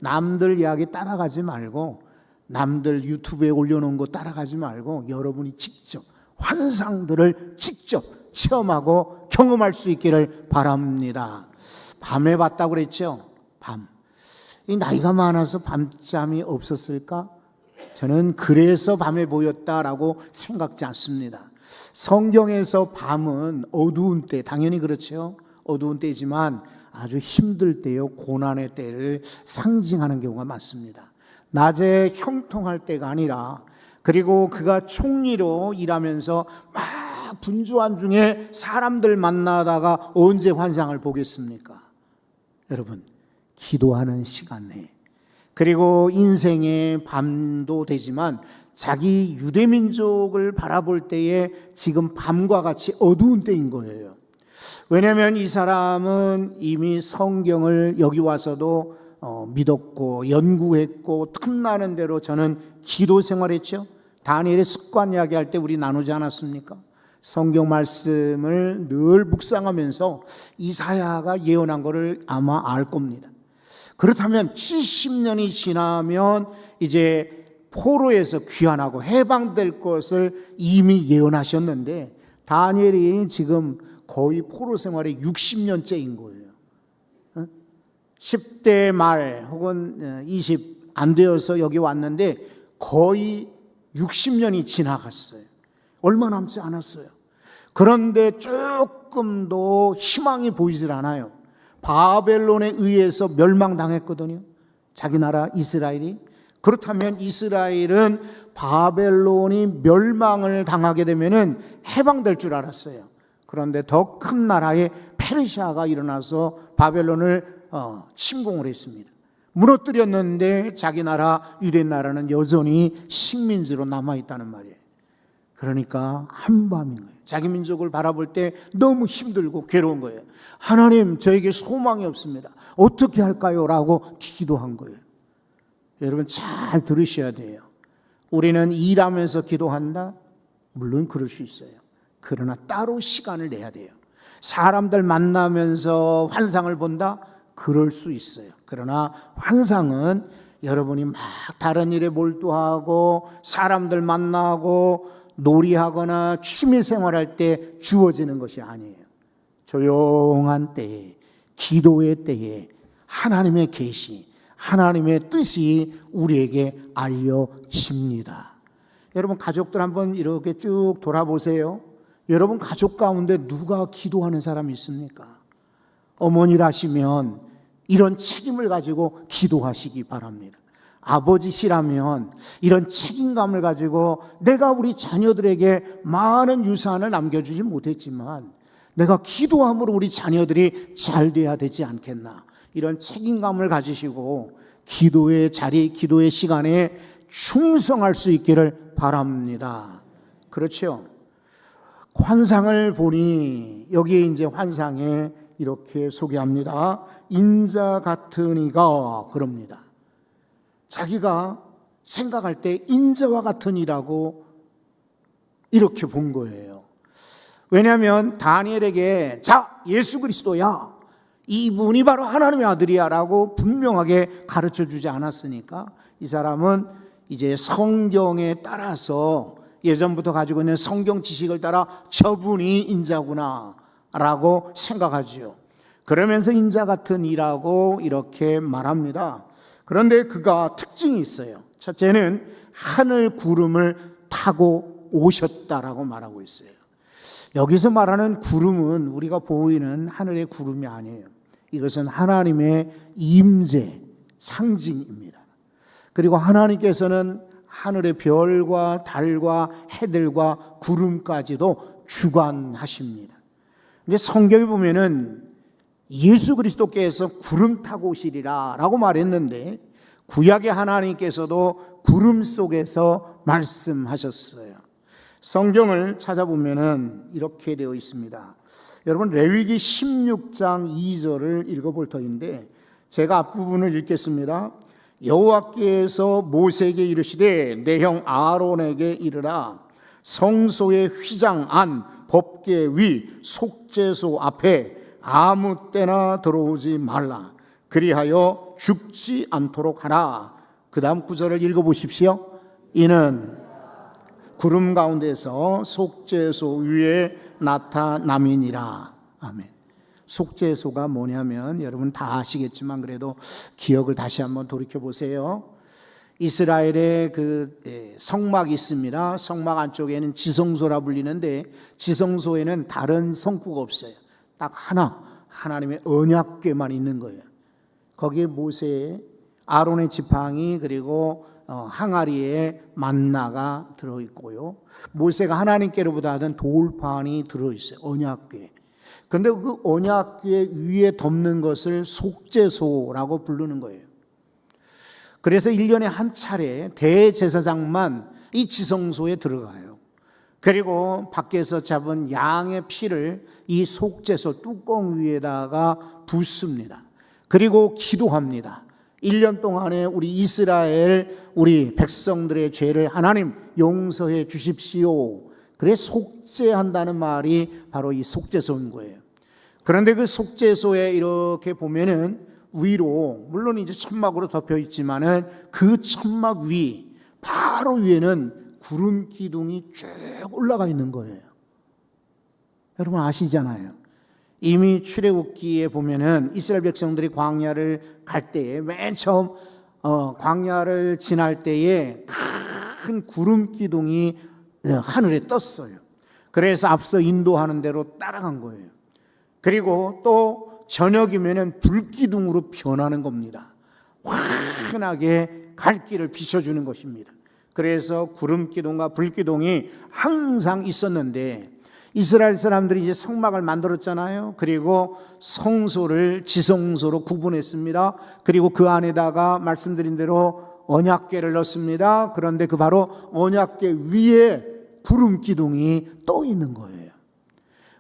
남들 이야기 따라가지 말고, 남들 유튜브에 올려놓은 거 따라가지 말고, 여러분이 직접 환상들을 직접 체험하고 경험할 수 있기를 바랍니다. 밤에 봤다고 그랬죠? 밤. 이 나이가 많아서 밤잠이 없었을까? 저는 그래서 밤에 보였다라고 생각지 않습니다. 성경에서 밤은 어두운 때, 당연히 그렇죠. 어두운 때지만 아주 힘들 때요, 고난의 때를 상징하는 경우가 많습니다. 낮에 형통할 때가 아니라, 그리고 그가 총리로 일하면서 막 분주한 중에 사람들 만나다가 언제 환상을 보겠습니까? 여러분, 기도하는 시간에, 그리고 인생의 밤도 되지만 자기 유대민족을 바라볼 때에 지금 밤과 같이 어두운 때인 거예요. 왜냐하면 이 사람은 이미 성경을 여기 와서도 믿었고 연구했고 틈나는 대로 저는 기도 생활했죠. 다니엘의 습관 이야기할 때 우리 나누지 않았습니까? 성경 말씀을 늘 묵상하면서 이사야가 예언한 것을 아마 알 겁니다. 그렇다면 70년이 지나면 이제 포로에서 귀환하고 해방될 것을 이미 예언하셨는데 다니엘이 지금 거의 포로 생활이 60년째인 거예요. 10대 말 혹은 20 안 되어서 여기 왔는데 거의 60년이 지나갔어요. 얼마 남지 않았어요. 그런데 조금도 희망이 보이질 않아요. 바벨론에 의해서 멸망당했거든요. 자기 나라 이스라엘이. 그렇다면 이스라엘은 바벨론이 멸망을 당하게 되면은 해방될 줄 알았어요. 그런데 더 큰 나라의 페르시아가 일어나서 바벨론을 침공을 했습니다. 무너뜨렸는데 자기 나라 유대 나라는 여전히 식민지로 남아있다는 말이에요. 그러니까 한밤인 거예요. 자기 민족을 바라볼 때 너무 힘들고 괴로운 거예요. 하나님, 저에게 소망이 없습니다. 어떻게 할까요? 라고 기도한 거예요. 여러분 잘 들으셔야 돼요. 우리는 일하면서 기도한다? 물론 그럴 수 있어요. 그러나 따로 시간을 내야 돼요. 사람들 만나면서 환상을 본다? 그럴 수 있어요. 그러나 환상은 여러분이 막 다른 일에 몰두하고 사람들 만나고 놀이하거나 취미생활할 때 주어지는 것이 아니에요. 조용한 때에, 기도의 때에 하나님의 계시, 하나님의 뜻이 우리에게 알려집니다. 여러분 가족들 한번 이렇게 쭉 돌아보세요. 여러분 가족 가운데 누가 기도하는 사람이 있습니까? 어머니라시면 이런 책임을 가지고 기도하시기 바랍니다. 아버지시라면 이런 책임감을 가지고 내가 우리 자녀들에게 많은 유산을 남겨주지 못했지만 내가 기도함으로 우리 자녀들이 잘 돼야 되지 않겠나, 이런 책임감을 가지시고 기도의 자리, 기도의 시간에 충성할 수 있기를 바랍니다. 그렇죠? 환상을 보니 여기에 이제 환상에 이렇게 소개합니다. 인자 같은 이가 그럽니다. 자기가 생각할 때 인자와 같은 이라고 이렇게 본 거예요. 왜냐하면 다니엘에게 자, 예수 그리스도야, 이분이 바로 하나님의 아들이야 라고 분명하게 가르쳐 주지 않았으니까 이 사람은 이제 성경에 따라서 예전부터 가지고 있는 성경 지식을 따라 저분이 인자구나 라고 생각하지요. 그러면서 인자 같은 이라고 이렇게 말합니다. 그런데 그가 특징이 있어요. 첫째는 하늘 구름을 타고 오셨다라고 말하고 있어요. 여기서 말하는 구름은 우리가 보이는 하늘의 구름이 아니에요. 이것은 하나님의 임재, 상징입니다. 그리고 하나님께서는 하늘의 별과 달과 해들과 구름까지도 주관하십니다. 근데 성경에 보면은 예수 그리스도께서 구름 타고 오시리라 라고 말했는데 구약의 하나님께서도 구름 속에서 말씀하셨어요. 성경을 찾아보면은 이렇게 되어 있습니다. 여러분 레위기 16장 2절을 읽어볼 터인데 제가 앞부분을 읽겠습니다. 여호와께서 모세에게 이르시되 내 형 아론에게 이르라. 성소의 휘장 안 법궤 위 속죄소 앞에 아무 때나 들어오지 말라. 그리하여 죽지 않도록 하라. 그 다음 구절을 읽어보십시오. 이는 구름 가운데서 속죄소 위에 나타남이니라. 아멘. 속죄소가 뭐냐면 여러분 다 아시겠지만 그래도 기억을 다시 한번 돌이켜 보세요. 이스라엘의 그 성막이 있습니다. 성막 안쪽에는 지성소라 불리는데 지성소에는 다른 성구가 없어요. 딱 하나, 하나님의 언약궤만 있는 거예요. 거기에 모세, 아론의 지팡이 그리고 항아리에 만나가 들어있고요. 모세가 하나님께로부터 하던 돌판이 들어있어요. 언약궤. 그런데 그 언약궤 위에 덮는 것을 속죄소라고 부르는 거예요. 그래서 1년에 한 차례 대제사장만 이 지성소에 들어가요. 그리고 밖에서 잡은 양의 피를 이 속죄소 뚜껑 위에다가 붓습니다. 그리고 기도합니다. 1년 동안에 우리 이스라엘 우리 백성들의 죄를 하나님 용서해 주십시오. 그래 속죄한다는 말이 바로 이 속죄소인 거예요. 그런데 그 속죄소에 이렇게 보면은 위로 물론 이제 천막으로 덮여 있지만은 그 천막 위 바로 위에는 구름 기둥이 쭉 올라가 있는 거예요. 여러분 아시잖아요. 이미 출애굽기에 보면은 이스라엘 백성들이 광야를 갈 때에 맨 처음 광야를 지날 때에 큰 구름 기둥이 하늘에 떴어요. 그래서 앞서 인도하는 대로 따라간 거예요. 그리고 또 저녁이면은 불기둥으로 변하는 겁니다. 환하게 갈 길을 비춰주는 것입니다. 그래서 구름기둥과 불기둥이 항상 있었는데 이스라엘 사람들이 이제 성막을 만들었잖아요. 그리고 성소를 지성소로 구분했습니다. 그리고 그 안에다가 말씀드린 대로 언약궤를 넣습니다. 그런데 그 바로 언약궤 위에 구름기둥이 떠 있는 거예요.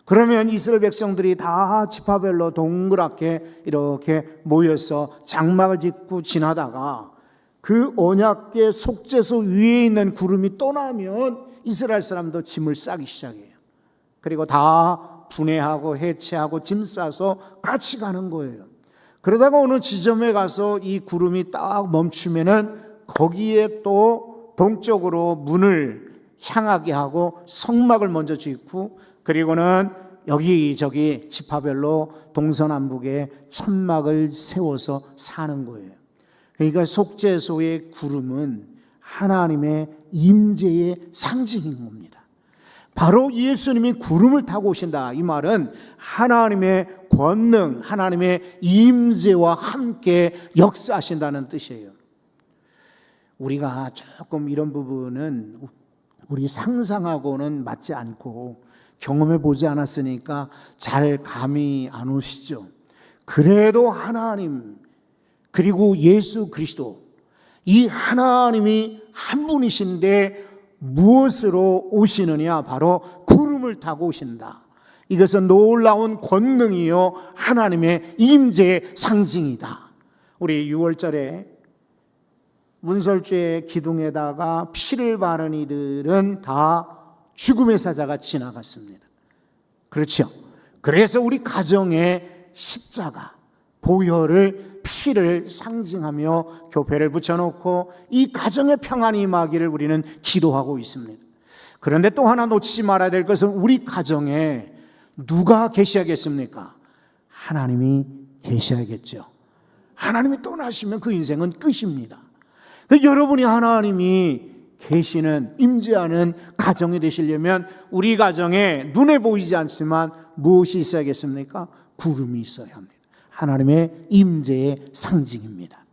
그러면 이스라엘 백성들이 다 지파별로 동그랗게 이렇게 모여서 장막을 짓고 지나다가 그 언약궤 속죄소 위에 있는 구름이 떠나면 이스라엘 사람도 짐을 싸기 시작해요. 그리고 다 분해하고 해체하고 짐 싸서 같이 가는 거예요. 그러다가 어느 지점에 가서 이 구름이 딱 멈추면은 거기에 또 동쪽으로 문을 향하게 하고 성막을 먼저 짓고 그리고는 여기저기 지파별로 동서남북에 천막을 세워서 사는 거예요. 그러니까 속죄소의 구름은 하나님의 임재의 상징인 겁니다. 바로 예수님이 구름을 타고 오신다. 이 말은 하나님의 권능, 하나님의 임재와 함께 역사하신다는 뜻이에요. 우리가 조금 이런 부분은 우리 상상하고는 맞지 않고 경험해 보지 않았으니까 잘 감이 안 오시죠. 그래도 하나님 그리고 예수 그리스도 이 하나님이 한 분이신데 무엇으로 오시느냐? 바로 구름을 타고 오신다. 이것은 놀라운 권능이요 하나님의 임재의 상징이다. 우리 6월절에 문설주의 기둥에다가 피를 바른 이들은 다 죽음의 사자가 지나갔습니다. 그렇죠? 그래서 우리 가정에 십자가, 보혈을, 피를 상징하며 교패를 붙여놓고 이 가정의 평안이 임하기를 우리는 기도하고 있습니다. 그런데 또 하나 놓치지 말아야 될 것은 우리 가정에 누가 계셔야겠습니까? 하나님이 계셔야겠죠. 하나님이 떠나시면 그 인생은 끝입니다. 여러분이 하나님이 계시는 임재하는 가정이 되시려면 우리 가정에 눈에 보이지 않지만 무엇이 있어야겠습니까? 구름이 있어야 합니다. 하나님의 임재의 상징입니다.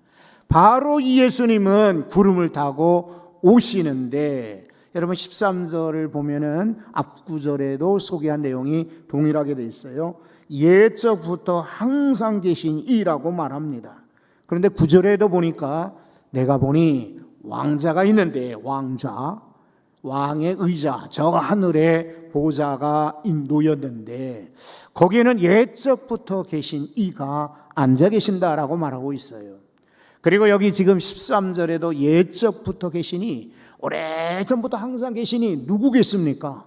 바로 이 예수님은 구름을 타고 오시는데 여러분 13절을 보면은 앞구절에도 소개한 내용이 동일하게 되어 있어요. 옛적부터 항상 계신 이라고 말합니다. 그런데 9절에도 보니까 내가 보니 왕자가 있는데 왕자, 왕의 의자, 저 하늘에 보좌가 놓였는데 거기에는 옛적부터 계신 이가 앉아 계신다라고 말하고 있어요. 그리고 여기 지금 13절에도 옛적부터 계시니 오래전부터 항상 계시니 누구겠습니까?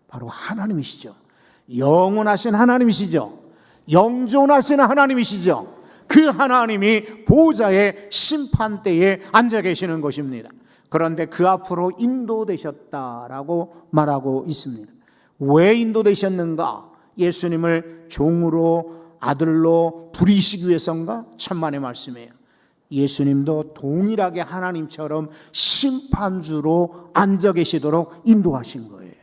바로 하나님이시죠. 영원하신 하나님이시죠. 영존하신 하나님이시죠. 그 하나님이 보좌의 심판대에 앉아 계시는 것입니다. 그런데 그 앞으로 인도되셨다라고 말하고 있습니다. 왜 인도되셨는가? 예수님을 종으로 아들로 부리시기 위해서인가? 천만의 말씀이에요. 예수님도 동일하게 하나님처럼 심판주로 앉아 계시도록 인도하신 거예요.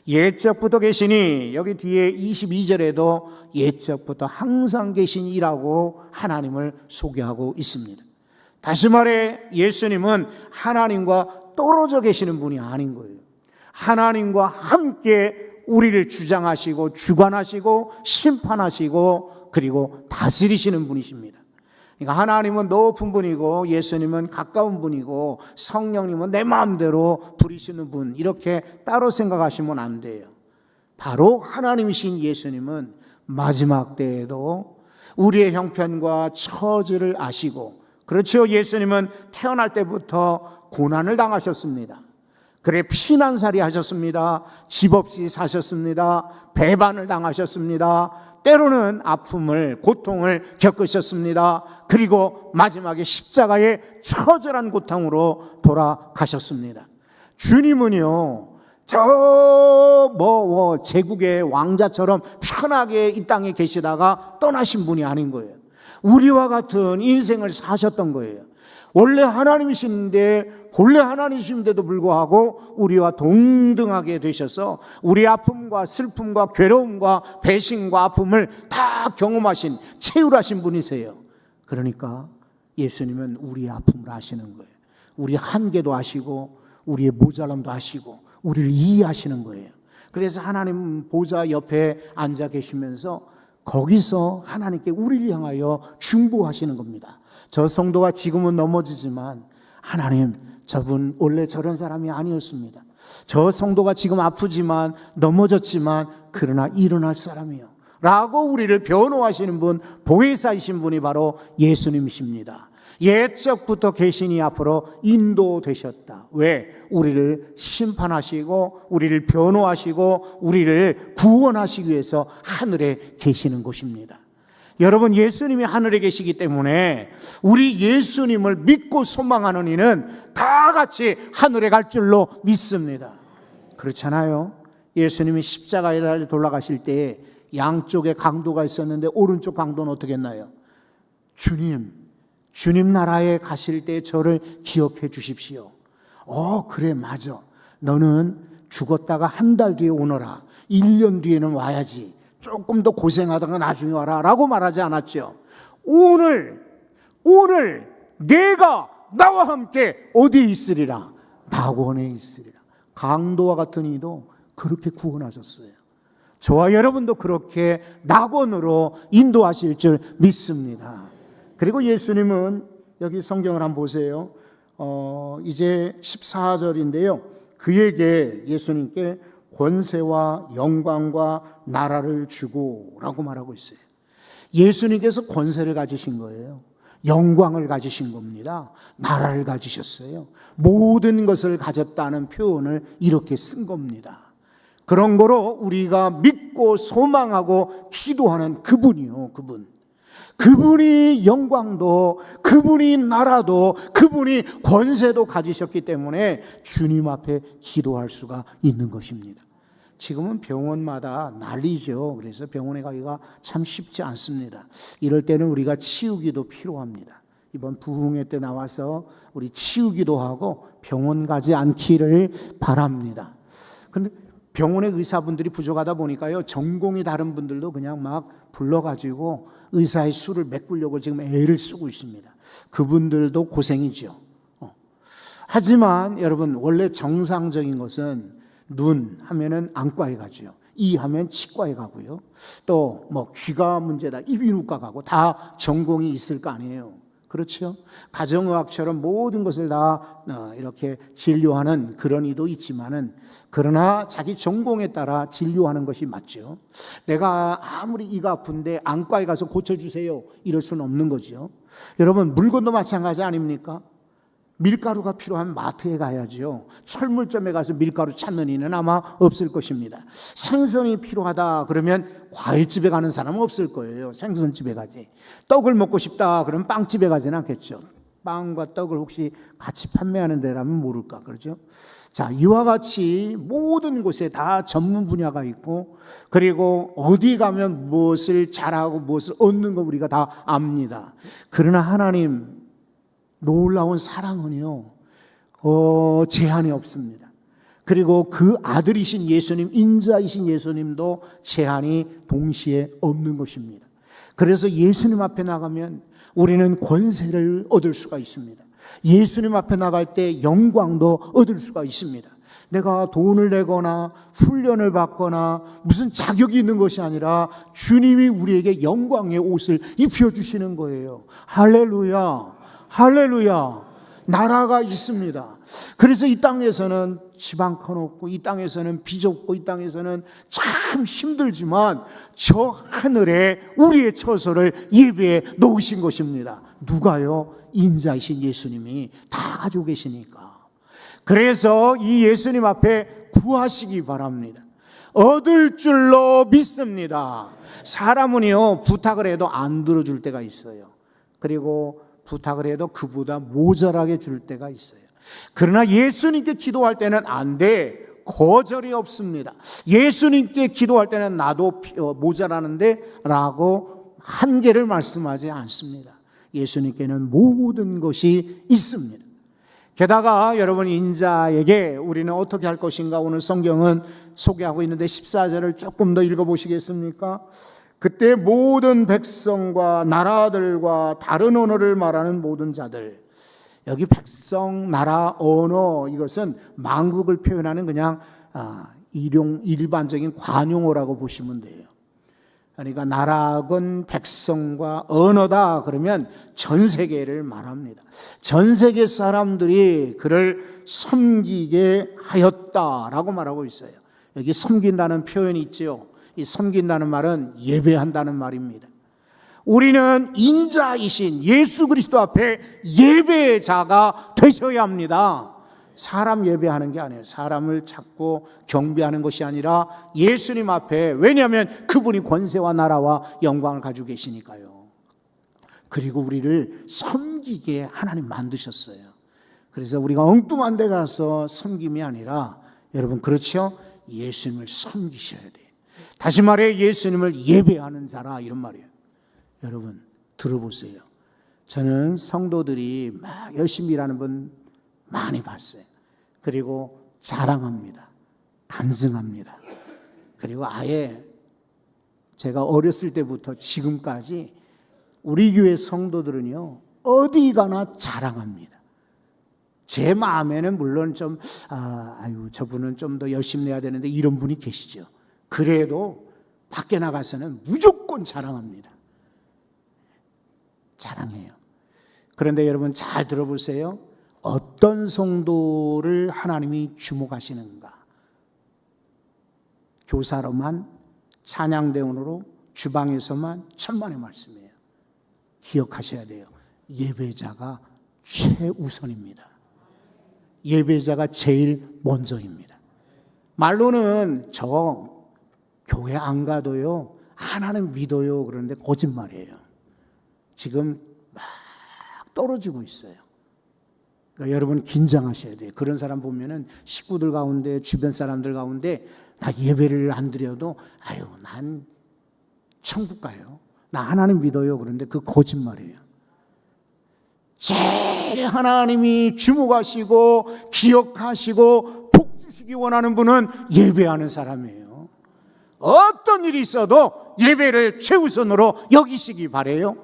옛적부터 계시니, 여기 뒤에 22절에도 옛적부터 항상 계시니라고 하나님을 소개하고 있습니다. 다시 말해 예수님은 하나님과 떨어져 계시는 분이 아닌 거예요. 하나님과 함께 우리를 주장하시고 주관하시고 심판하시고 그리고 다스리시는 분이십니다. 그러니까 하나님은 높은 분이고 예수님은 가까운 분이고 성령님은 내 마음대로 부리시는 분, 이렇게 따로 생각하시면 안 돼요. 바로 하나님이신 예수님은 마지막 때에도 우리의 형편과 처지를 아시고, 그렇죠, 예수님은 태어날 때부터 고난을 당하셨습니다. 그래 피난살이 하셨습니다. 집 없이 사셨습니다. 배반을 당하셨습니다. 때로는 아픔을, 고통을 겪으셨습니다. 그리고 마지막에 십자가의 처절한 고통으로 돌아가셨습니다. 주님은요, 제국의 왕자처럼 편하게 이 땅에 계시다가 떠나신 분이 아닌 거예요. 우리와 같은 인생을 사셨던 거예요. 원래 하나님이신데도 불구하고 우리와 동등하게 되셔서 우리 아픔과 슬픔과 괴로움과 배신과 아픔을 다 경험하신, 체휼하신 분이세요. 그러니까 예수님은 우리의 아픔을 아시는 거예요. 우리 한계도 아시고 우리의 모자람도 아시고 우리를 이해하시는 거예요. 그래서 하나님 보좌 옆에 앉아 계시면서 거기서 하나님께 우리를 향하여 중보하시는 겁니다. 저 성도가 지금은 넘어지지만 하나님, 저분 원래 저런 사람이 아니었습니다. 저 성도가 지금 아프지만 넘어졌지만 그러나 일어날 사람이요 라고 우리를 변호하시는 분, 보혜사이신 분이 바로 예수님이십니다. 옛적부터 계시니 앞으로 인도되셨다. 왜? 우리를 심판하시고 우리를 변호하시고 우리를 구원하시기 위해서 하늘에 계시는 곳입니다. 여러분, 예수님이 하늘에 계시기 때문에 우리 예수님을 믿고 소망하는 이는 다 같이 하늘에 갈 줄로 믿습니다. 그렇잖아요. 예수님이 십자가에 달려 돌아가실 때 양쪽에 강도가 있었는데 오른쪽 강도는 어떻게 했나요? 주님 나라에 가실 때 저를 기억해 주십시오. 그래, 맞아. 너는 죽었다가 한 달 뒤에 오너라. 1년 뒤에는 와야지. 조금 더 고생하다가 나중에 와라 라고 말하지 않았죠. 오늘 내가 나와 함께 어디에 있으리라? 낙원에 있으리라. 강도와 같은 이도 그렇게 구원하셨어요. 저와 여러분도 그렇게 낙원으로 인도하실 줄 믿습니다. 그리고 예수님은 여기 성경을 한번 보세요. 이제 14절인데요. 그에게, 예수님께 권세와 영광과 나라를 주고 라고 말하고 있어요. 예수님께서 권세를 가지신 거예요. 영광을 가지신 겁니다. 나라를 가지셨어요. 모든 것을 가졌다는 표현을 이렇게 쓴 겁니다. 그런 거로 우리가 믿고 소망하고 기도하는 그분이요, 그분이 영광도, 그분이 나라도, 그분이 권세도 가지셨기 때문에 주님 앞에 기도할 수가 있는 것입니다. 지금은 병원마다 난리죠. 그래서 병원에 가기가 참 쉽지 않습니다. 이럴 때는 우리가 치유기도 필요합니다. 이번 부흥회 때 나와서 우리 치유기도 하고 병원 가지 않기를 바랍니다. 근데 병원에 의사분들이 부족하다 보니까요, 전공이 다른 분들도 그냥 막 불러가지고 의사의 수를 메꾸려고 지금 애를 쓰고 있습니다. 그분들도 고생이죠. 하지만 여러분, 원래 정상적인 것은 눈 하면은 안과에 가죠. 이 하면 치과에 가고요. 또 뭐 귀가 문제다, 이비인후과 가고 다 전공이 있을 거 아니에요. 그렇죠? 가정의학처럼 모든 것을 다 이렇게 진료하는 그런 이도 있지만은, 그러나 자기 전공에 따라 진료하는 것이 맞죠. 내가 아무리 이가 아픈데 안과에 가서 고쳐주세요 이럴 수는 없는 거죠. 여러분, 물건도 마찬가지 아닙니까? 밀가루가 필요한 마트에 가야죠. 철물점에 가서 밀가루 찾는 이는 아마 없을 것입니다. 생선이 필요하다 그러면 과일집에 가는 사람은 없을 거예요. 생선집에 가지. 떡을 먹고 싶다 그러면 빵집에 가지는 않겠죠. 빵과 떡을 혹시 같이 판매하는 데라면 모를까 그러죠. 자, 이와 같이 모든 곳에 다 전문 분야가 있고, 그리고 어디 가면 무엇을 잘하고 무엇을 얻는 거 우리가 다 압니다. 그러나 하나님 놀라운 사랑은요, 제한이 없습니다. 그리고 그 아들이신 예수님, 인자이신 예수님도 제한이 동시에 없는 것입니다. 그래서 예수님 앞에 나가면 우리는 권세를 얻을 수가 있습니다. 예수님 앞에 나갈 때 영광도 얻을 수가 있습니다. 내가 돈을 내거나 훈련을 받거나 무슨 자격이 있는 것이 아니라 주님이 우리에게 영광의 옷을 입혀주시는 거예요. 할렐루야, 할렐루야. 나라가 있습니다. 그래서 이 땅에서는 집 한 칸 없고, 이 땅에서는 비좁고, 이 땅에서는 참 힘들지만 저 하늘에 우리의 처소를 예배해 놓으신 것입니다. 누가요? 인자이신 예수님이 다 가지고 계시니까. 그래서 이 예수님 앞에 구하시기 바랍니다. 얻을 줄로 믿습니다. 사람은요, 부탁을 해도 안 들어줄 때가 있어요. 그리고 부탁을 해도 그보다 모자라게 줄 때가 있어요. 그러나 예수님께 기도할 때는 안 돼. 거절이 없습니다. 예수님께 기도할 때는 나도 모자라는데 라고 한계를 말씀하지 않습니다. 예수님께는 모든 것이 있습니다. 게다가 여러분, 인자에게 우리는 어떻게 할 것인가 오늘 성경은 소개하고 있는데 14절을 조금 더 읽어보시겠습니까? 그때 모든 백성과 나라들과 다른 언어를 말하는 모든 자들, 여기 백성, 나라, 언어, 이것은 만국을 표현하는 그냥 일반적인 관용어라고 보시면 돼요. 그러니까 나라건 백성과 언어다 그러면 전 세계를 말합니다. 전 세계 사람들이 그를 섬기게 하였다라고 말하고 있어요. 여기 섬긴다는 표현이 있죠. 이 섬긴다는 말은 예배한다는 말입니다. 우리는 인자이신 예수 그리스도 앞에 예배자가 되셔야 합니다. 사람 예배하는 게 아니에요. 사람을 찾고 경배하는 것이 아니라 예수님 앞에, 왜냐하면 그분이 권세와 나라와 영광을 가지고 계시니까요. 그리고 우리를 섬기게 하나님 만드셨어요. 그래서 우리가 엉뚱한 데 가서 섬김이 아니라, 여러분 그렇죠? 예수님을 섬기셔야 돼요. 다시 말해 예수님을 예배하는 자라, 이런 말이에요. 여러분 들어보세요. 저는 성도들이 막 열심히 일하는 분 많이 봤어요. 그리고 자랑합니다. 간증합니다. 그리고 아예 제가 어렸을 때부터 지금까지 우리 교회 성도들은요, 어디 가나 자랑합니다. 제 마음에는 물론 좀 저분은 좀 더 열심히 해야 되는데 이런 분이 계시죠. 그래도 밖에 나가서는 무조건 자랑합니다. 자랑해요. 그런데 여러분 잘 들어보세요. 어떤 성도를 하나님이 주목하시는가? 교사로만, 찬양대원으로, 주방에서만, 천만의 말씀이에요. 기억하셔야 돼요. 예배자가 최우선입니다. 예배자가 제일 먼저입니다. 말로는 저 교회 안 가도요, 하나님 믿어요 그러는데 거짓말이에요. 지금 막 떨어지고 있어요. 그러니까 여러분 긴장하셔야 돼요. 그런 사람 보면은 식구들 가운데, 주변 사람들 가운데 나 예배를 안 드려도 난 천국 가요, 나 하나님 믿어요 그런데 그 거짓말이에요. 제일 하나님이 주목하시고 기억하시고 복 주시기 원하는 분은 예배하는 사람이에요. 어떤 일이 있어도 예배를 최우선으로 여기시기 바래요.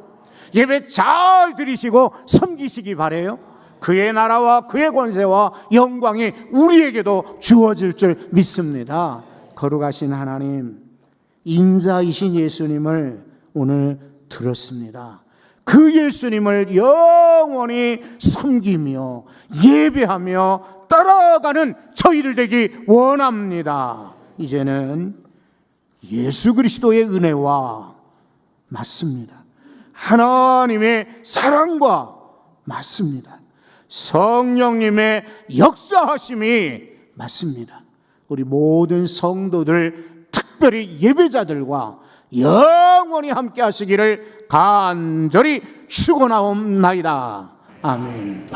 예배 잘 드리시고 섬기시기 바래요. 그의 나라와 그의 권세와 영광이 우리에게도 주어질 줄 믿습니다. 거룩하신 하나님, 인자이신 예수님을 오늘 들었습니다. 그 예수님을 영원히 섬기며 예배하며 따라가는 저희들 되기 원합니다. 이제는 예수 그리스도의 은혜와 맞습니다. 하나님의 사랑과 맞습니다. 성령님의 역사하심이 맞습니다. 우리 모든 성도들, 특별히 예배자들과 영원히 함께 하시기를 간절히 축원하옵나이다. 아멘.